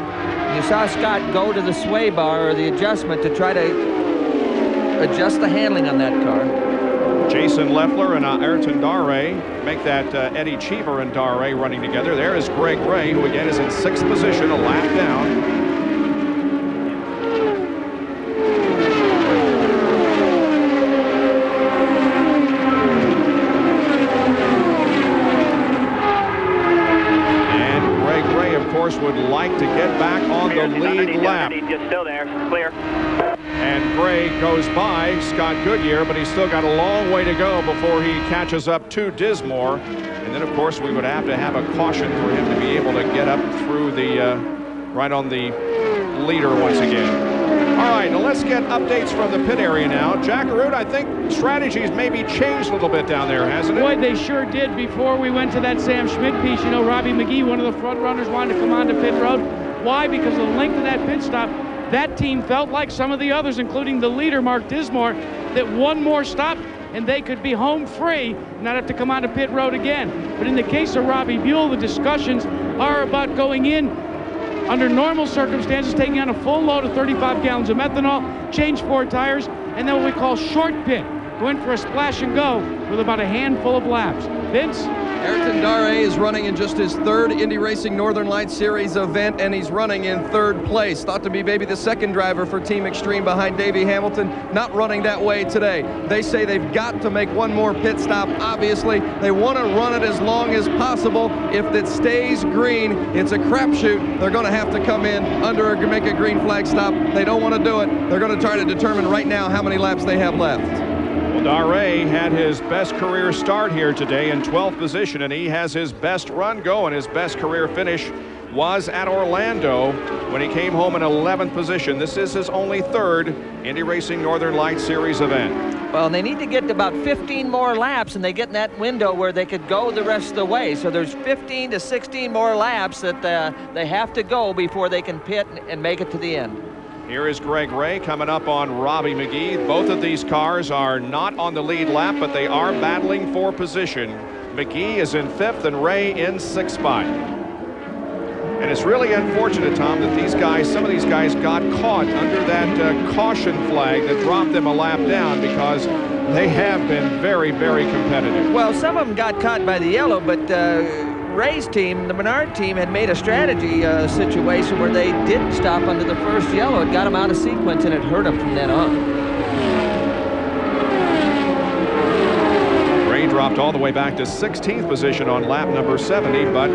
You saw Scott go to the sway bar or the adjustment to try to adjust the handling on that car. Jason Leffler and Ayrton Dare make that Eddie Cheever and Dare running together. There is Greg Ray, who again is in 6th position, a lap down. Would like to get back on the lead lap. Just still there, clear. And Gray goes by Scott Goodyear, but he's still got a long way to go before he catches up to Dismore. And then, of course, we would have to have a caution for him to be able to get up through the, right on the leader once again. All right, now let's get updates from the pit area now. Jack Arute, I think strategies maybe changed a little bit down there, hasn't it? Boy, they sure did. Before we went to that Sam Schmidt piece, you know, Robbie McGee, one of the front runners, wanted to come onto pit road. Why? Because of the length of that pit stop. That team felt like some of the others, including the leader, Mark Dismore, that one more stop and they could be home free, not have to come onto pit road again. But in the case of Robbie Buell, the discussions are about going in under normal circumstances, taking on a full load of 35 gallons of methanol, change 4 tires, and then what we call short pit. Go in for a splash and go with about a handful of laps. Vince? Ayrton Dare is running in just his 3rd Indy Racing Northern Lights Series event, and he's running in 3rd place. Thought to be maybe the 2nd driver for Team Extreme behind Davey Hamilton. Not running that way today. They say they've got to make one more pit stop. Obviously, they want to run it as long as possible. If it stays green, it's a crapshoot. They're going to have to come in make a green flag stop. They don't want to do it. They're going to try to determine right now how many laps they have left. Well, Dare had his best career start here today in 12th position, and he has his best run going. His best career finish was at Orlando when he came home in 11th position. This is his only 3rd Indy Racing Northern Lights Series event. Well, they need to get about 15 more laps, and they get in that window where they could go the rest of the way. So there's 15 to 16 more laps that they have to go before they can pit and make it to the end. Here is Greg Ray coming up on Robbie McGee. Both of these cars are not on the lead lap, but they are battling for position. McGee is in 5th and Ray in 6th spot. And it's really unfortunate, Tom, that these guys, some of these guys got caught under that caution flag that dropped them a lap down, because they have been very, very competitive. Well, some of them got caught by the yellow, but Ray's team, the Menard team, had made a strategy situation where they didn't stop under the first yellow. It got them out of sequence, and it hurt them from then on. Ray dropped all the way back to 16th position on lap number 70, but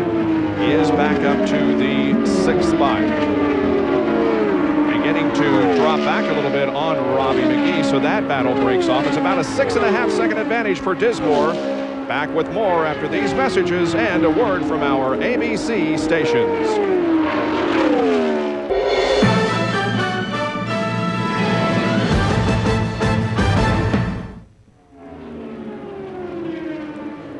he is back up to the 6th spot. Beginning to drop back a little bit on Robbie McGee, so that battle breaks off. It's about a 6.5 second advantage for Dismore. Back with more after these messages and a word from our ABC stations.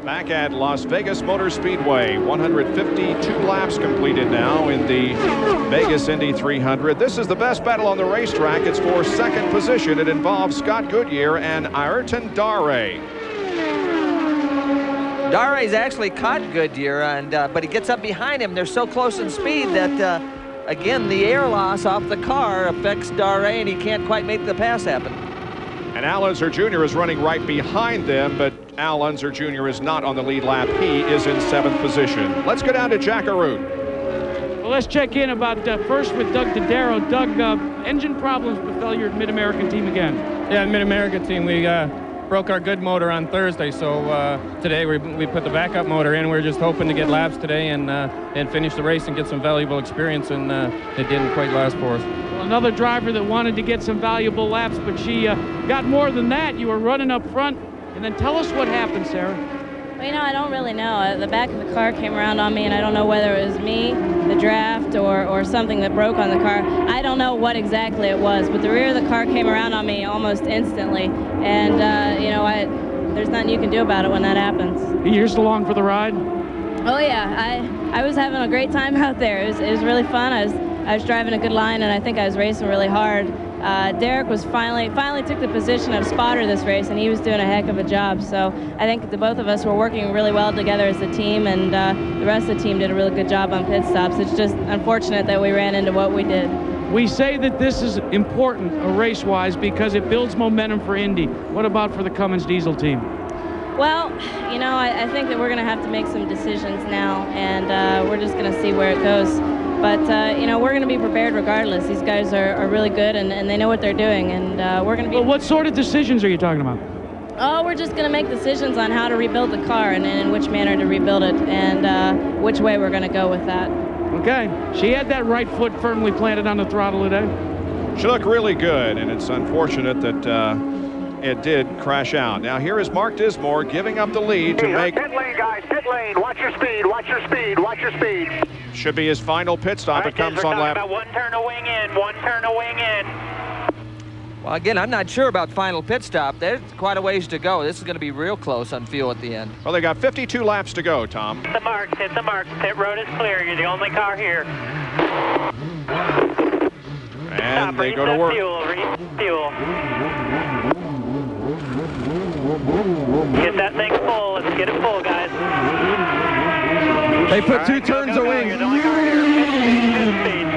Back at Las Vegas Motor Speedway, 152 laps completed now in the Vegas Indy 300. This is the best battle on the racetrack. It's for 2nd position. It involves Scott Goodyear and Ayrton Dare. Dare's actually caught Goodyear, but he gets up behind him. They're so close in speed that, again, the air loss off the car affects Dare, and he can't quite make the pass happen. And Al Unser Jr. is running right behind them, but Al Unser Jr. is not on the lead lap. He is in 7th position. Let's go down to Jack Arute. Well, let's check in about first with Doug Dodaro. Doug, engine problems befell your Mid-American team again. Yeah, Mid-American team, we broke our good motor on Thursday, so today we put the backup motor in. We're just hoping to get laps today and finish the race and get some valuable experience, and it didn't quite last for us. Well, another driver that wanted to get some valuable laps, but she got more than that. You were running up front, and then tell us what happened, Sarah. Well, you know, I don't really know. The back of the car came around on me, and I don't know whether it was me, the draft, or something that broke on the car. I don't know what exactly it was, but the rear of the car came around on me almost instantly. And, you know, there's nothing you can do about it when that happens. You're still along for the ride? Oh, yeah. I was having a great time out there. It was really fun. I was driving a good line, and I think I was racing really hard. Derek was finally took the position of spotter this race, and he was doing a heck of a job. So I think the both of us were working really well together as a team, and the rest of the team did a really good job on pit stops. It's just unfortunate that we ran into what we did. We say that this is important race-wise because it builds momentum for Indy. What about for the Cummins diesel team? Well, you know, I think that we're going to have to make some decisions now, and we're just going to see where it goes. But, you know, we're going to be prepared regardless. These guys are really good, and they know what they're doing, and we're going to be... Well, what sort of decisions are you talking about? Oh, we're just going to make decisions on how to rebuild the car and in which manner to rebuild it, and which way we're going to go with that. Okay. She had that right foot firmly planted on the throttle today. She looked really good, and it's unfortunate that it did crash out. Now here is Mark Dismore giving up the lead to make... Pit lane, guys, pit lane. Watch your speed, watch your speed, watch your speed. Should be his final pit stop. It comes on lap... About one turn of wing in, one turn of wing in. Well, again, I'm not sure about final pit stop. There's quite a ways to go. This is going to be real close on fuel at the end. Well, they got 52 laps to go, Tom. Hit the marks, hit the marks. Pit road is clear. You're the only car here. And they go to work. Fuel. Get that thing full. Let's get it full, guys. They put two turns of wing.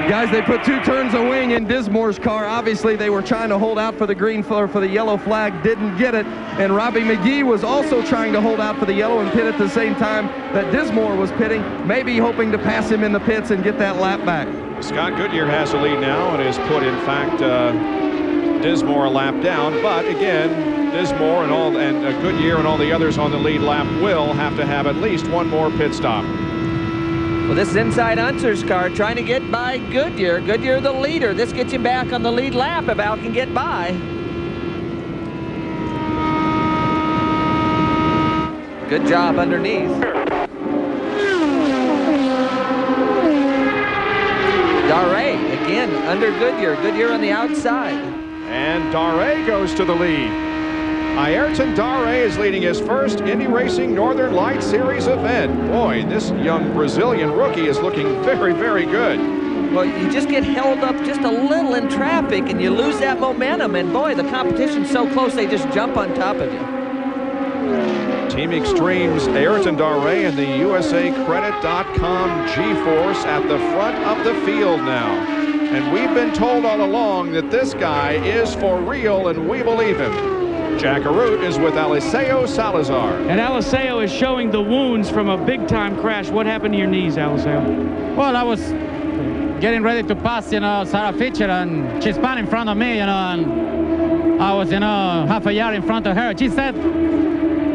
Guys, they put 2 turns of wing in Dismore's car. Obviously, they were trying to hold out for the green flag, for the yellow flag, didn't get it. And Robbie McGee was also trying to hold out for the yellow and pit at the same time that Dismore was pitting, maybe hoping to pass him in the pits and get that lap back. Scott Goodyear has the lead now and has put, in fact, Dismore a lap down. But again, Dismore and Goodyear and all the others on the lead lap will have to have at least one more pit stop. Well, this is inside Unser's car trying to get by Goodyear. Goodyear the leader. This gets him back on the lead lap if Al can get by. Good job underneath. Daré again under Goodyear. Goodyear on the outside. And Daré goes to the lead. Ayrton Daré is leading his first Indy Racing Northern Light Series event. Boy, this young Brazilian rookie is looking very, very good. Well, you just get held up just a little in traffic and you lose that momentum. And boy, the competition's so close, they just jump on top of you. Team Extreme's Ayrton Daré and the USACredit.com G-Force at the front of the field now. And we've been told all along that this guy is for real, and we believe him. Jack Arute is with Eliseo Salazar. And Eliseo is showing the wounds from a big-time crash. What happened to your knees, Eliseo? Well, I was getting ready to pass, you know, Sarah Fisher, and she spun in front of me, you know, and I was, you know, half a yard in front of her. She said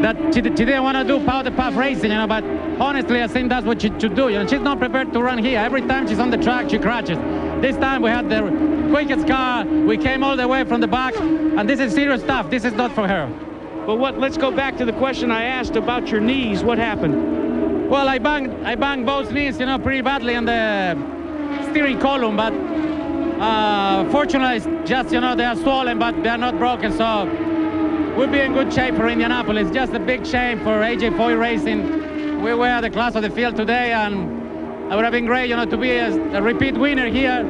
that she didn't want to do powder puff racing, you know, but honestly, I think that's what she should do. You know, she's not prepared to run here. Every time she's on the track, she crashes. This time we had the quickest car. We came all the way from the back, and this is serious stuff. This is not for her. But let's go back to the question I asked about your knees. What happened? Well, I banged both knees, you know, pretty badly on the steering column, but fortunately, it's just, you know, they are swollen, but they are not broken, so we'll be in good shape for Indianapolis. Just a big shame for AJ Foy Racing. We were the class of the field today, and it would have been great, you know, to be a repeat winner here,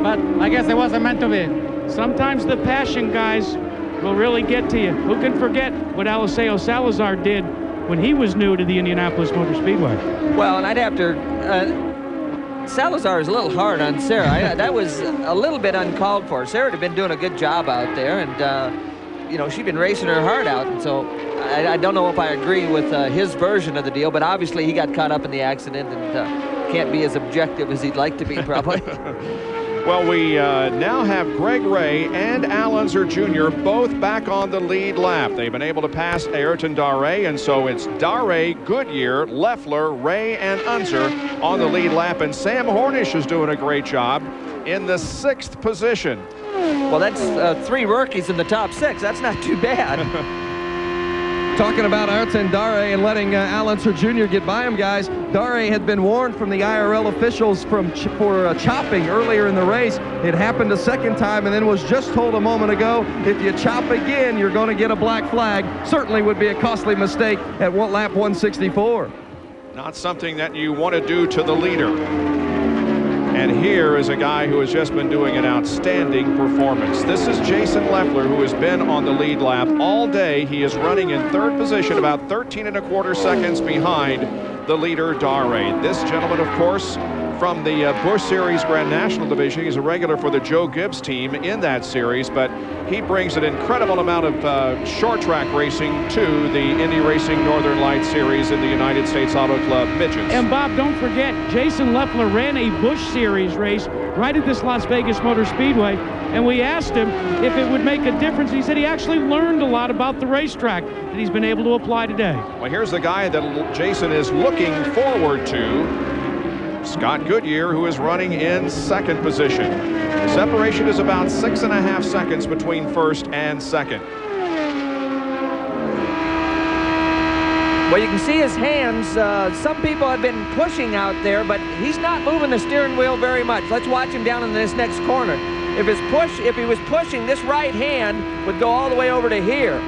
but I guess it wasn't meant to be. Sometimes the passion, guys, will really get to you. Who can forget what Eliseo Salazar did when he was new to the Indianapolis Motor Speedway? Well, and I'd have to... Salazar is a little hard on Sarah. That was a little bit uncalled for. Sarah had been doing a good job out there, and, you know, she'd been racing her heart out, and so I don't know if I agree with his version of the deal, but obviously he got caught up in the accident and can't be as objective as he'd like to be, probably. Well, we now have Greg Ray and Al Unser Jr. both back on the lead lap. They've been able to pass Ayrton Daré, and so it's Daré, Goodyear, Leffler, Ray, and Unser on the lead lap, and Sam Hornish is doing a great job in the 6th position. Well, that's 3 rookies in the top 6. That's not too bad. Talking about Ayrton Daré and letting Al Unser Jr. get by him, guys. Daré had been warned from the IRL officials for chopping earlier in the race. It happened a second time and then was just told a moment ago, if you chop again, you're going to get a black flag. Certainly would be a costly mistake at lap 164. Not something that you want to do to the leader. And here is a guy who has just been doing an outstanding performance. This is Jason Leffler, who has been on the lead lap all day. He is running in third position, about 13.25 seconds behind the leader, Dare. This gentleman, of course, from the Busch Series Grand National Division. He's a regular for the Joe Gibbs team in that series, but he brings an incredible amount of short track racing to the Indy Racing Northern Lights Series in the United States Auto Club Midgets. And Bob, don't forget, Jason Leffler ran a Busch Series race right at this Las Vegas Motor Speedway, and we asked him if it would make a difference. He said he actually learned a lot about the racetrack that he's been able to apply today. Well, here's the guy that Jason is looking forward to. Scott Goodyear, who is running in second position. The separation is about 6.5 seconds between first and second. Well, you can see his hands. Some people have been pushing out there, but he's not moving the steering wheel very much. Let's watch him down in this next corner. If he was pushing, this right hand would go all the way over to here.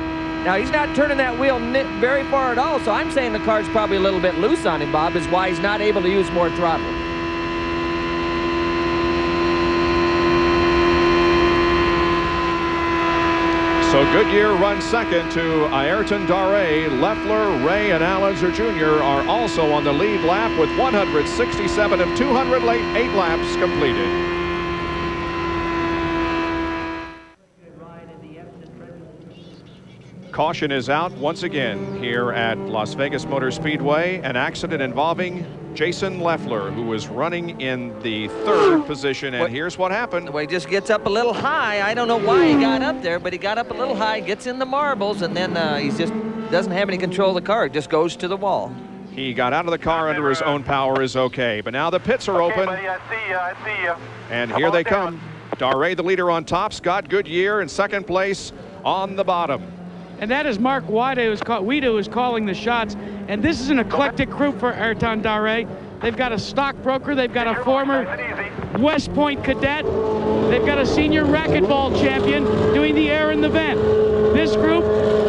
Now, he's not turning that wheel very far at all, so I'm saying the car's probably a little bit loose on him, Bob, is why he's not able to use more throttle. So Goodyear runs second to Ayrton Dare. Leffler, Ray, and Allenser Jr. are also on the lead lap with 167 of 208 laps completed. Caution is out once again here at Las Vegas Motor Speedway. An accident involving Jason Leffler, who was running in the third position, and here's what happened. Well, he just gets up a little high. I don't know why he got up there, but he got up a little high, gets in the marbles, and then he just doesn't have any control of the car. It just goes to the wall. He got out of the car under his own power, is okay. But now the pits are open. Buddy, I see you. And here they come. Dare, the leader, on top. Scott Goodyear in second place on the bottom. And that is Mark Weida who's calling the shots. And this is an eclectic group for Ayrton Dare. They've got a stockbroker. They've got a former West Point cadet. They've got a senior racquetball champion doing the air in the vent. This group,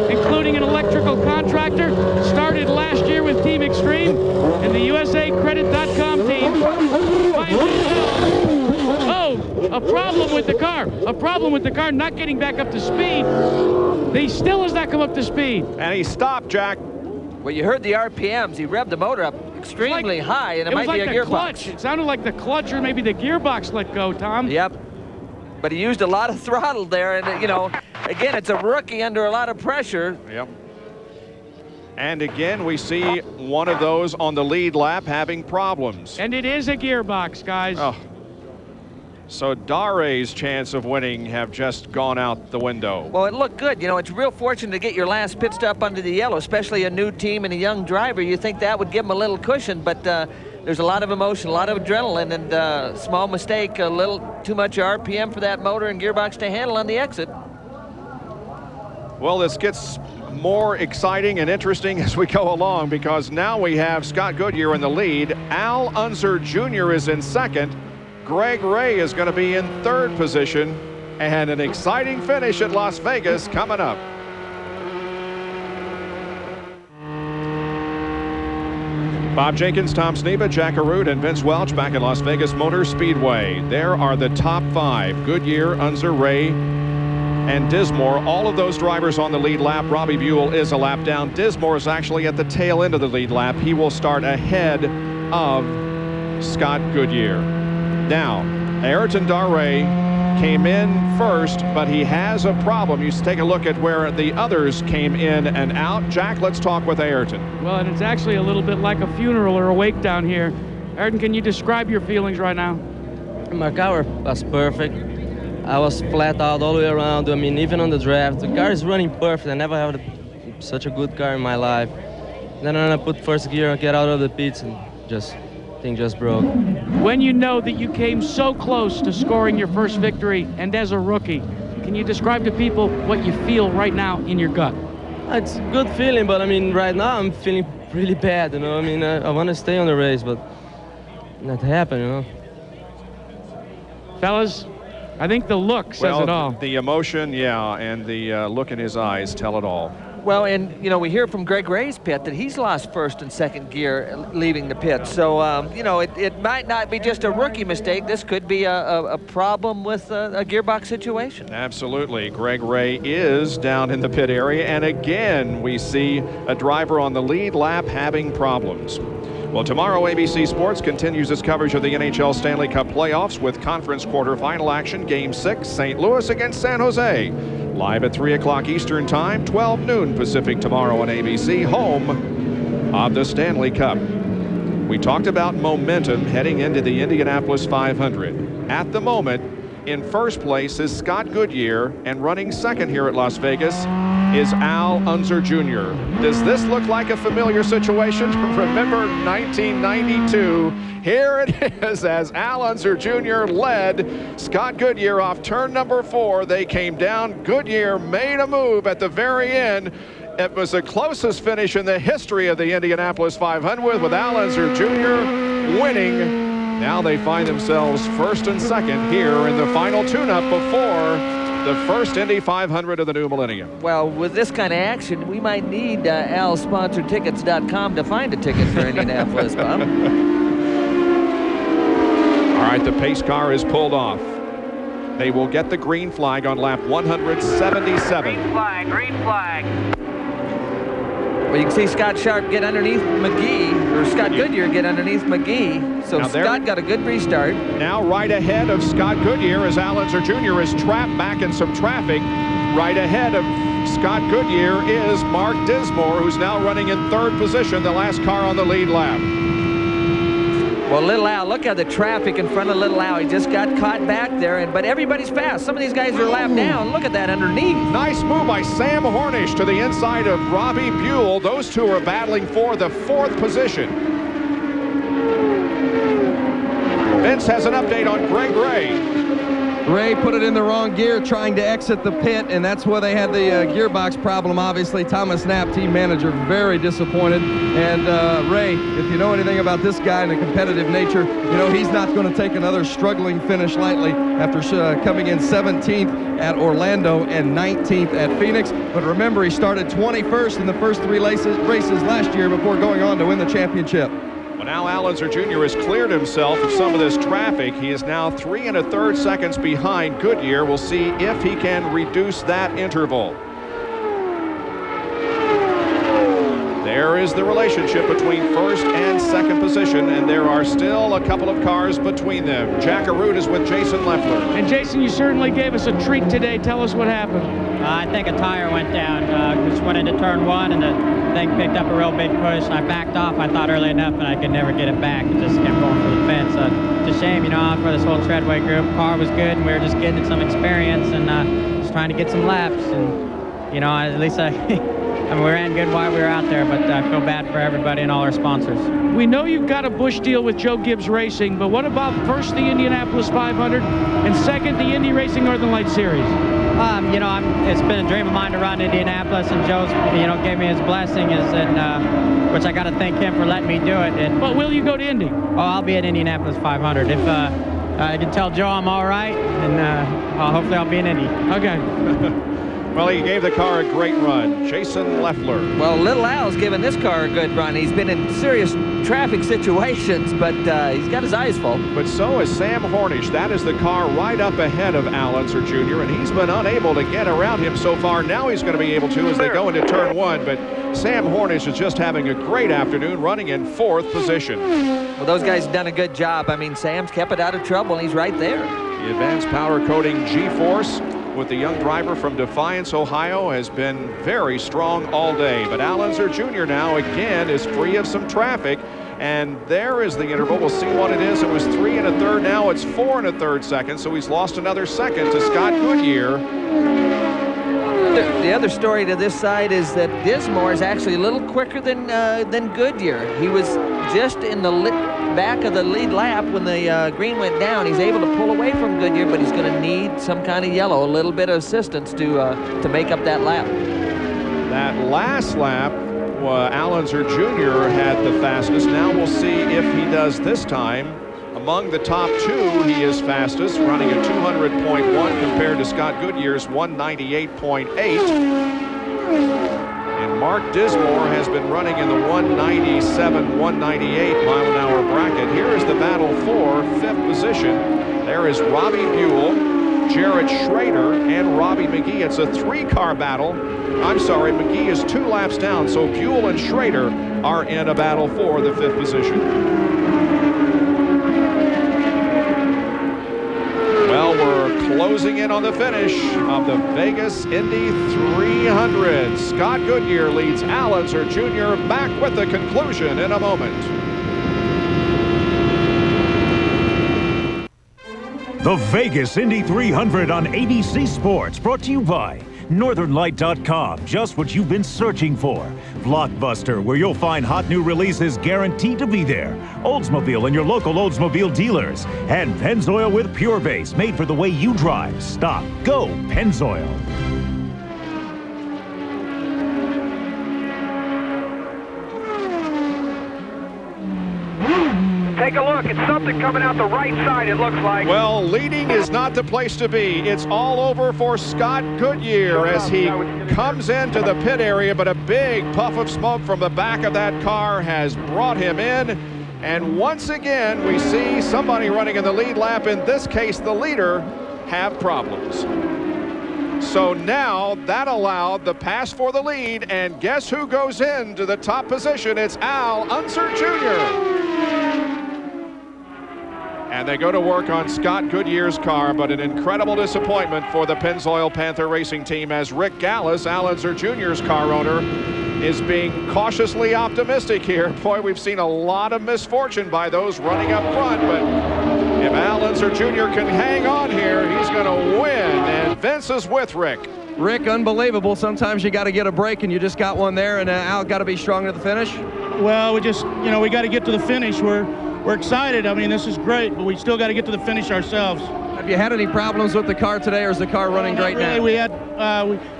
including an electrical contractor, started last year with Team Extreme and the USAcredit.com team. Oh, a problem with the car. A problem with the car not getting back up to speed. He still has not come up to speed. And he stopped, Jack. Well, you heard the RPMs. He revved the motor up extremely high, and it might be a gearbox. Clutch. It sounded like the clutch or maybe the gearbox let go, Tom. Yep. But he used a lot of throttle there, and, you know, again, it's a rookie under a lot of pressure. Yep. And again, we see one of those on the lead lap having problems. And it is a gearbox, guys. Oh. So Dare's chance of winning have just gone out the window. Well, it looked good. You know, it's real fortunate to get your last pit stop under the yellow, especially a new team and a young driver. You think that would give him a little cushion, but there's a lot of emotion, a lot of adrenaline, and small mistake, a little too much RPM for that motor and gearbox to handle on the exit. Well, this gets more exciting and interesting as we go along, because now we have Scott Goodyear in the lead. Al Unser Jr. is in second. Greg Ray is going to be in third position, and an exciting finish at Las Vegas coming up. Bob Jenkins, Tom Sneva, Jack Arute, and Vince Welch back at Las Vegas Motor Speedway. There are the top five: Goodyear, Unser, Ray, and Dismore. All of those drivers on the lead lap. Robbie Buell is a lap down. Dismore is actually at the tail end of the lead lap. He will start ahead of Scott Goodyear. Now, Ayrton Dare came in first, but he has a problem. You take a look at where the others came in and out. Jack, let's talk with Ayrton. Well, and it's actually a little bit like a funeral or a wake down here. Ayrton, can you describe your feelings right now? My car was perfect. I was flat out all the way around. I mean, even on the draft, the car is running perfect. I never had such a good car in my life. Then when I put first gear, I get out of the pits and thing just broke. When you know that you came so close to scoring your first victory, and as a rookie, can you describe to people what you feel right now in your gut? It's a good feeling, but I mean, right now I'm feeling really bad, you know. I mean, I want to stay on the race, but not happen, you know. Fellas, I think the look says it all. The emotion, yeah, and the look in his eyes tell it all. Well, and, you know, we hear from Greg Ray's pit that he's lost first and second gear leaving the pit. So, you know, it might not be just a rookie mistake. This could be a problem with a gearbox situation. Absolutely. Greg Ray is down in the pit area. And again, we see a driver on the lead lap having problems. Well, tomorrow ABC Sports continues its coverage of the NHL Stanley Cup playoffs with conference quarterfinal action. Game 6, St. Louis against San Jose. Live at 3 o'clock Eastern Time, 12 noon Pacific tomorrow on ABC, home of the Stanley Cup. We talked about momentum heading into the Indianapolis 500. At the moment, in first place is Scott Goodyear, and running second here at Las Vegas is Al Unser Jr. Does this look like a familiar situation? Remember 1992. Here it is as Al Unser Jr. led Scott Goodyear off turn number 4. They came down. Goodyear made a move at the very end. It was the closest finish in the history of the Indianapolis 500 with Al Unser Jr. winning. Now they find themselves first and second here in the final tune-up before the first Indy 500 of the new millennium. Well, with this kind of action, we might need alsponsortickets.com to find a ticket for Indianapolis, Bob. All right, the pace car is pulled off. They will get the green flag on lap 177. Green flag, green flag. Well, you can see Scott Sharp get underneath McGee, or Scott Goodyear get underneath McGee. So Scott got a good restart. Now right ahead of Scott Goodyear as Al Unser Jr. is trapped back in some traffic. Right ahead of Scott Goodyear is Mark Dismore, who's now running in third position, the last car on the lead lap. Well, Little Al, look at the traffic in front of Little Al. He just got caught back there, but everybody's fast. Some of these guys are lapped down. Look at that underneath. Nice move by Sam Hornish to the inside of Robbie Buell. Those two are battling for the 4th position. Vince has an update on Greg Ray. Ray put it in the wrong gear trying to exit the pit, and that's where they had the gearbox problem, obviously. Thomas Knapp, team manager, very disappointed. And Ray, if you know anything about this guy and a competitive nature, you know he's not going to take another struggling finish lightly after coming in 17th at Orlando and 19th at Phoenix. But remember, he started 21st in the first 3 races last year before going on to win the championship. Well, now Al Unser Jr. has cleared himself of some of this traffic. He is now 3 1/3 seconds behind Goodyear. We'll see if he can reduce that interval. There is the relationship between first and second position, and there are still a couple of cars between them. Jack Arute is with Jason Leffler. And Jason, you certainly gave us a treat today. Tell us what happened. I think a tire went down. Just went into turn 1, and the thing picked up a real big push. I backed off, I thought, early enough, and I could never get it back. It just kept going for the fence. It's a shame, you know, for this whole Treadway group. Car was good, and we were just getting some experience and just trying to get some laps. And, you know, at least I mean, we ran good while we were out there, but I feel bad for everybody and all our sponsors. We know you've got a Busch deal with Joe Gibbs Racing, but what about first the Indianapolis 500 and second the Indy Racing Northern Lights Series? You know, it's been a dream of mine to run Indianapolis, and Joe's, you know, gave me his blessing, which I got to thank him for letting me do it. But will you go to Indy? Oh, I'll be at Indianapolis 500. If I can tell Joe I'm all right, and hopefully I'll be in Indy. Okay. Well, he gave the car a great run. Jason Leffler. Well, Little Al's given this car a good run. He's been in serious traffic situations, but he's got his eyes full. But so is Sam Hornish. That is the car right up ahead of Al Unser Jr., and he's been unable to get around him so far. Now he's going to be able to as they go into turn 1, but Sam Hornish is just having a great afternoon running in 4th position. Well, those guys have done a good job. I mean, Sam's kept it out of trouble, and he's right there. The advanced power coating G-Force with the young driver from Defiance, Ohio, has been very strong all day. But Al Unser Jr. now again is free of some traffic, and there is the interval. We'll see what it is. It was 3 1/3. Now it's 4 1/3 seconds, so he's lost another second to Scott Goodyear. The other story to this side is that Dismore is actually a little quicker than Goodyear. He was just in the back of the lead lap when the green went down. He's able to pull away from Goodyear, but he's going to need some kind of yellow, a little bit of assistance to make up that lap. That last lap, Al Unser Jr. had the fastest. Now we'll see if he does this time. Among the top 2, he is fastest, running a 200.1 compared to Scott Goodyear's 198.8. Mark Dismore has been running in the 197, 198 mile-an-hour bracket. Here is the battle for 5th position. There is Robbie Buell, Jared Schrader, and Robbie McGee. It's a 3-car battle. I'm sorry, McGee is 2 laps down, so Buell and Schrader are in a battle for the 5th position. Well, we're closing in on the finish of the Vegas Indy 300. Scott Goodyear leads Al Unser Jr. Back with the conclusion in a moment. The Vegas Indy 300 on ABC Sports, brought to you by NorthernLight.com, just what you've been searching for. Blockbuster, where you'll find hot new releases guaranteed to be there. Oldsmobile and your local Oldsmobile dealers. And Pennzoil with Pure Base, made for the way you drive. Stop. Go Pennzoil. Take a look. It's something coming out the right side, it looks like. Well, leading is not the place to be. It's all over for Scott Goodyear as he comes into the pit area, but a big puff of smoke from the back of that car has brought him in. And once again, we see somebody running in the lead lap, in this case the leader, have problems. So now that allowed the pass for the lead, and guess who goes into the top position? It's Al Unser Jr. And they go to work on Scott Goodyear's car, but an incredible disappointment for the Pennzoil Panther Racing Team as Rick Gallis, Al Unser Jr.'s car owner, is being cautiously optimistic here. Boy, we've seen a lot of misfortune by those running up front, but if Al Unser Jr. can hang on here, he's going to win. And Vince is with Rick. Rick, unbelievable. Sometimes you got to get a break, and you just got one there, and Al got to be strong to the finish. Well, we just, we got to get to the finish. We're excited. I mean, this is great, but we still got to get to the finish ourselves. Have you had any problems with the car today, or is the car running great now? We had,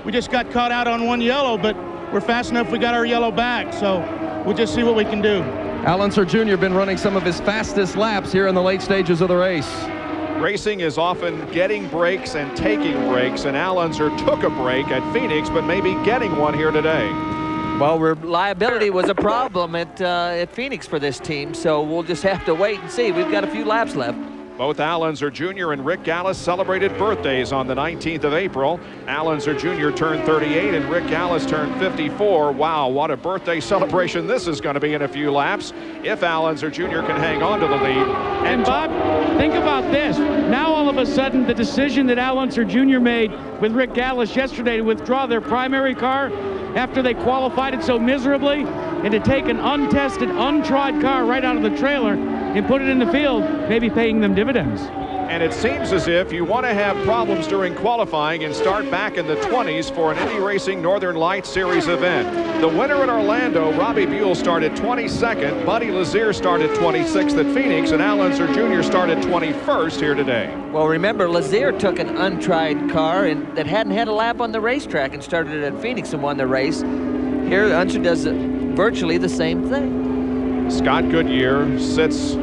we just got caught out on one yellow, but we're fast enough. We got our yellow back, so we'll just see what we can do. Al Unser Jr. been running some of his fastest laps here in the late stages of the race. Racing is often getting breaks and taking breaks, and Al Unser took a break at Phoenix, but maybe getting one here today. Well, reliability was a problem at Phoenix for this team, so we'll just have to wait and see. We've got a few laps left. Both Al Unser Jr. and Rick Gallis celebrated birthdays on the 19th of April. Al Unser Jr. turned 38 and Rick Gallis turned 54. Wow, what a birthday celebration this is going to be in a few laps if Al Unser Jr. can hang on to the lead. And Bob, think about this. Now all of a sudden the decision that Al Unser Jr. made with Rick Gallis yesterday to withdraw their primary car after they qualified it so miserably, and to take an untested, untried car right out of the trailer and put it in the field, maybe paying them dividends. And it seems as if you want to have problems during qualifying and start back in the 20s for an Indy Racing Northern Lights Series event. The winner at Orlando, Robbie Buell, started 22nd. Buddy Lazier started 26th at Phoenix, and Al Unser Jr. started 21st here today. Well, remember, Lazier took an untried car that hadn't had a lap on the racetrack and started it at Phoenix and won the race. Here, Unser does virtually the same thing. Scott Goodyear sits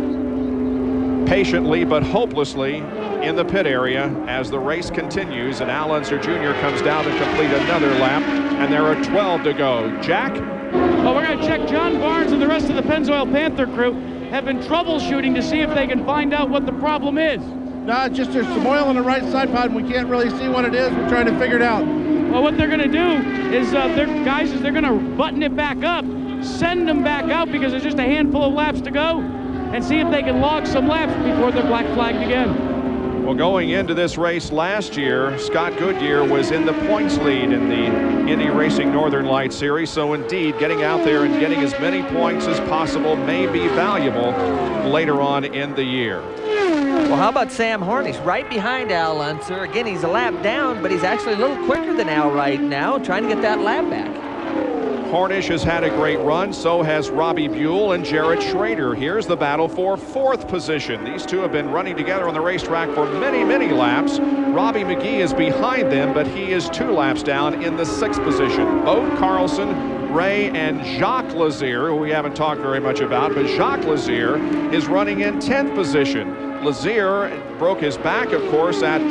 patiently but hopelessly in the pit area as the race continues, and Al Unser Jr. comes down to complete another lap, and there are 12 to go. Jack? Well, we're going to check. John Barnes and the rest of the Pennzoil Panther crew have been troubleshooting to see if they can find out what the problem is. No, it's just there's some oil on the right side pod, and we can't really see what it is. We're trying to figure it out. Well, what they're going to do is, they're going to button it back up, send them back out because there's just a handful of laps to go, and see if they can log some laps before they're black flagged again. Well, going into this race last year, Scott Goodyear was in the points lead in the Indy Racing Northern Lights Series, so indeed getting out there and getting as many points as possible may be valuable later on in the year. Well, how about Sam Hornish right behind Al Unser? Again, he's a lap down, but he's actually a little quicker than Al right now, trying to get that lap back. Hornish has had a great run, so has Robbie Buell and Jared Schrader. Here's the battle for 4th position. These two have been running together on the racetrack for many, many laps. Robbie McGee is behind them, but he is 2 laps down in the 6th position. Bo Carlson, Ray, and Jacques Lazier, who we haven't talked very much about, but Jacques Lazier is running in 10th position. Lazier broke his back, of course, at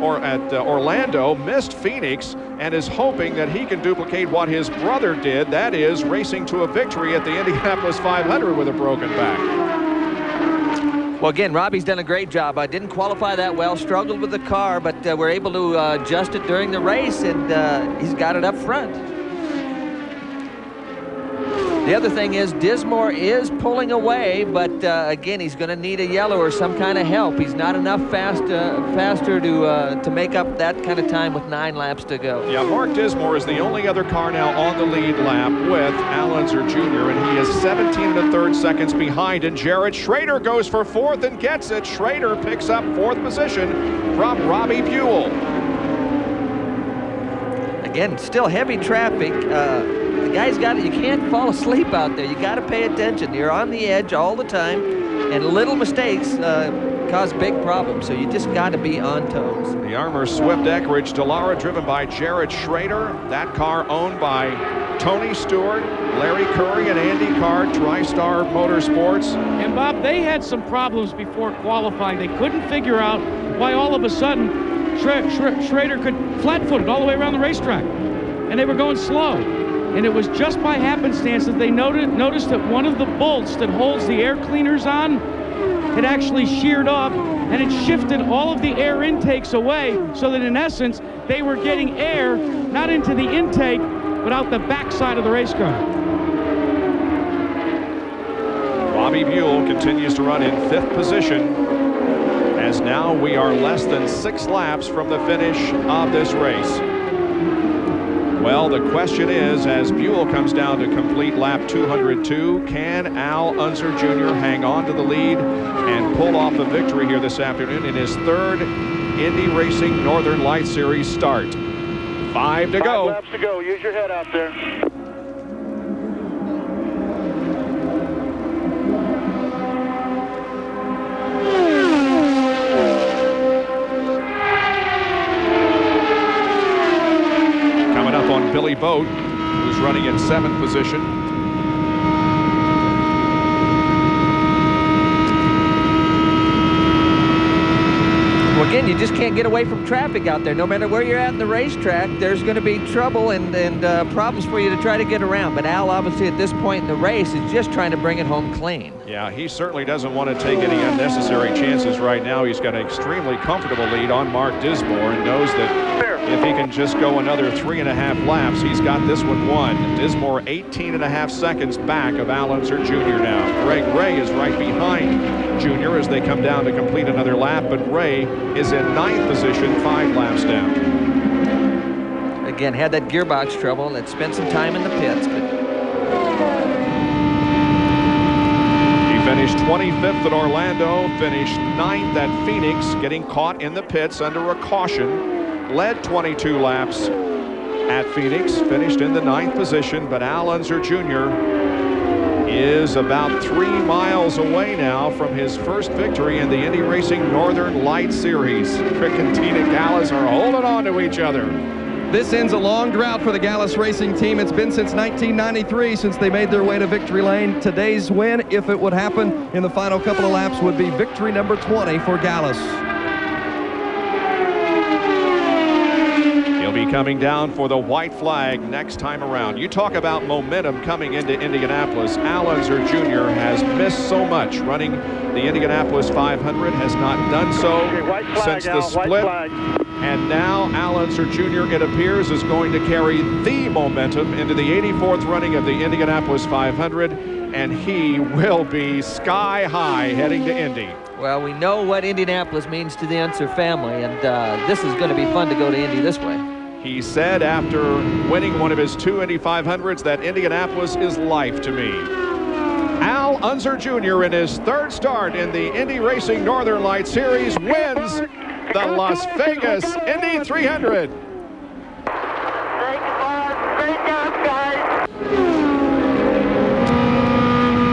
Orlando, missed Phoenix, and is hoping that he can duplicate what his brother did, that is racing to a victory at the Indianapolis 500 with a broken back. Well, again, Robbie's done a great job. I didn't qualify that well, struggled with the car, but we're able to adjust it during the race, and he's got it up front. The other thing is Dismore is pulling away, but again, he's going to need a yellow or some kind of help. He's not enough faster to make up that kind of time with 9 laps to go. Yeah, Mark Dismore is the only other car now on the lead lap with Al Unser Jr., and he is 17 1/3 seconds behind, and Jared Schrader goes for 4th and gets it. Schrader picks up 4th position from Robbie Buell. Again, still heavy traffic. The guy's got it. You can't fall asleep out there. You got to pay attention. You're on the edge all the time, and little mistakes cause big problems. So you just got to be on toes. The Armour Swift Eckridge Dallara, driven by Jared Schrader. That car owned by Tony Stewart, Larry Curry, and Andy Carr, TriStar Motorsports. And Bob, they had some problems before qualifying. They couldn't figure out why all of a sudden Schrader could flat-foot it all the way around the racetrack, and they were going slow. And it was just by happenstance that they noticed that one of the bolts that holds the air cleaners on had actually sheared off, and it shifted all of the air intakes away, so that in essence they were getting air not into the intake but out the backside of the race car. Robbie Buell continues to run in 5th position, as now we are less than 6 laps from the finish of this race. Well, the question is, as Buell comes down to complete lap 202, can Al Unser Jr. hang on to the lead and pull off a victory here this afternoon in his 3rd Indy Racing Northern Light Series start? 5 to go. 5 laps to go. Use your head out there. On Billy Boat, who's running in 7th position. Well, again, you just can't get away from traffic out there. No matter where you're at in the racetrack, there's going to be trouble and problems for you to try to get around. But Al, obviously, at this point in the race, is just trying to bring it home clean. Yeah, he certainly doesn't want to take any unnecessary chances right now. He's got an extremely comfortable lead on Mark Dismore and knows that if he can just go another 3.5 laps, he's got this one won. Dismore 18.5 seconds back of Al Unser Jr. now. Greg Ray is right behind Jr. as they come down to complete another lap, but Ray is in 9th position, 5 laps down. Again, had that gearbox trouble and spent some time in the pits, but finished 25th at Orlando, finished 9th at Phoenix, getting caught in the pits under a caution. Led 22 laps at Phoenix, finished in the 9th position, but Al Unser Jr. is about 3 miles away now from his first victory in the Indy Racing Northern Light Series. Rick and Tina Gallus are holding on to each other. This ends a long drought for the Gallus Racing team. It's been since 1993 since they made their way to victory lane. Today's win, if it would happen in the final couple of laps, would be victory number 20 for Gallus. He'll be coming down for the white flag next time around. You talk about momentum coming into Indianapolis. Al Unser Jr. has missed so much running the Indianapolis 500, has not done so since the split. And now Al Unser Jr., it appears, is going to carry the momentum into the 84th running of the Indianapolis 500, and he will be sky high heading to Indy. Well, we know what Indianapolis means to the Unser family, and this is going to be fun to go to Indy this way. He said after winning one of his 2 Indy 500s that Indianapolis is life to me. Al Unser Jr. in his 3rd start in the Indy Racing Northern Light Series wins the Las Vegas Indy 300. Great job, guys.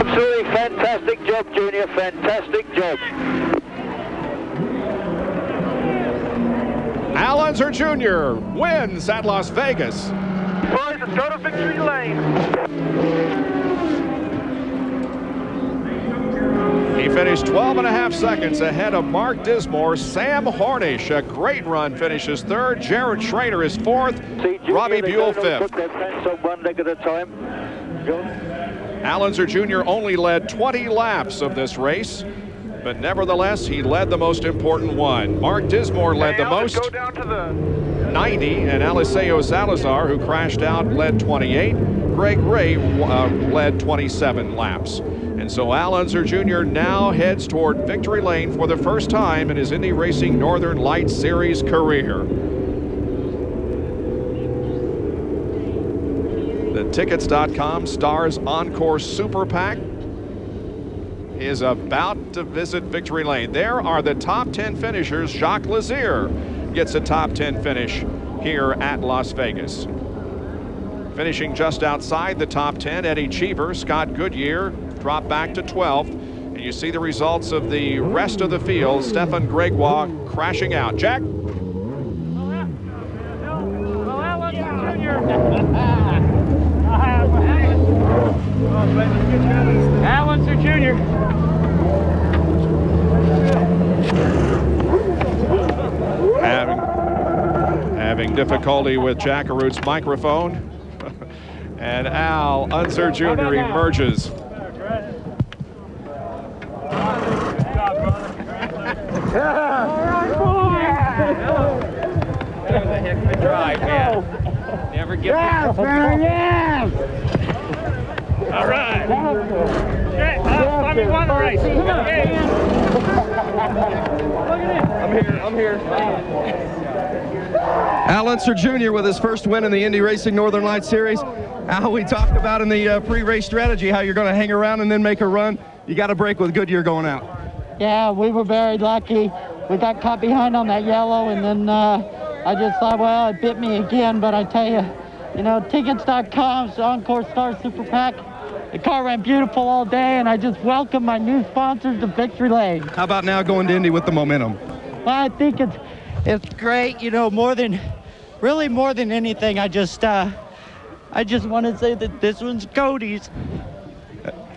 Absolutely fantastic job, Junior. Fantastic job. Al Unser Jr. wins at Las Vegas. Boys, let's go to victory lane. He finished 12.5 seconds ahead of Mark Dismore. Sam Hornish, a great run, finishes third. Jared Schrader is fourth. Robbie Buell fifth. One leg at a time. Allenser Jr. only led 20 laps of this race, but nevertheless, he led the most important one. Mark Dismore led the most, 90, and Eliseo Salazar, who crashed out, led 28. Greg Ray led 27 laps. And so Allenser Jr. now heads toward victory lane for the first time in his Indy Racing Northern Lights Series career. The Tickets.com Stars Encore Super PAC is about to visit victory lane. There are the top 10 finishers. Jacques Lazier gets a top 10 finish here at Las Vegas. Finishing just outside the top 10, Eddie Cheever, Scott Goodyear dropped back to 12th. And you see the results of the rest of the field. Stefan Gregoire crashing out. Jack? Allenser Jr. Having difficulty with Jackaroot's microphone. And Al Unser Jr. emerges. Never give up. Yes! All right. Let me won the race. I'm here. Al Unser Jr. with his first win in the Indy Racing Northern Lights Series. Al, we talked about in the pre-race strategy how you're going to hang around and then make a run. You got a break with Goodyear going out. Yeah, we were very lucky. We got caught behind on that yellow, and then I just thought, well, it bit me again. But I tell you, Tickets.com's Encore Star Super PAC, the car ran beautiful all day, and I just welcome my new sponsors to victory lane. How about now going to Indy with the momentum? Well, I think it's great. More than anything, I just want to say that this one's Cody's.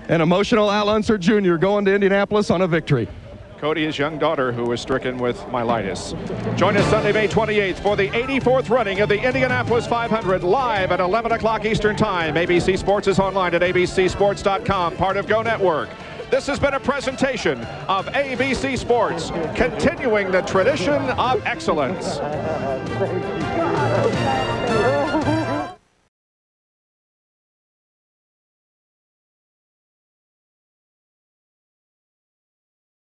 An emotional Al Unser Jr. going to Indianapolis on a victory. Cody, his young daughter, who was stricken with myelitis. Join us Sunday, May 28th for the 84th running of the Indianapolis 500 live at 11 o'clock Eastern Time. ABC Sports is online at abcsports.com, part of Go Network. This has been a presentation of ABC Sports, continuing the tradition of excellence.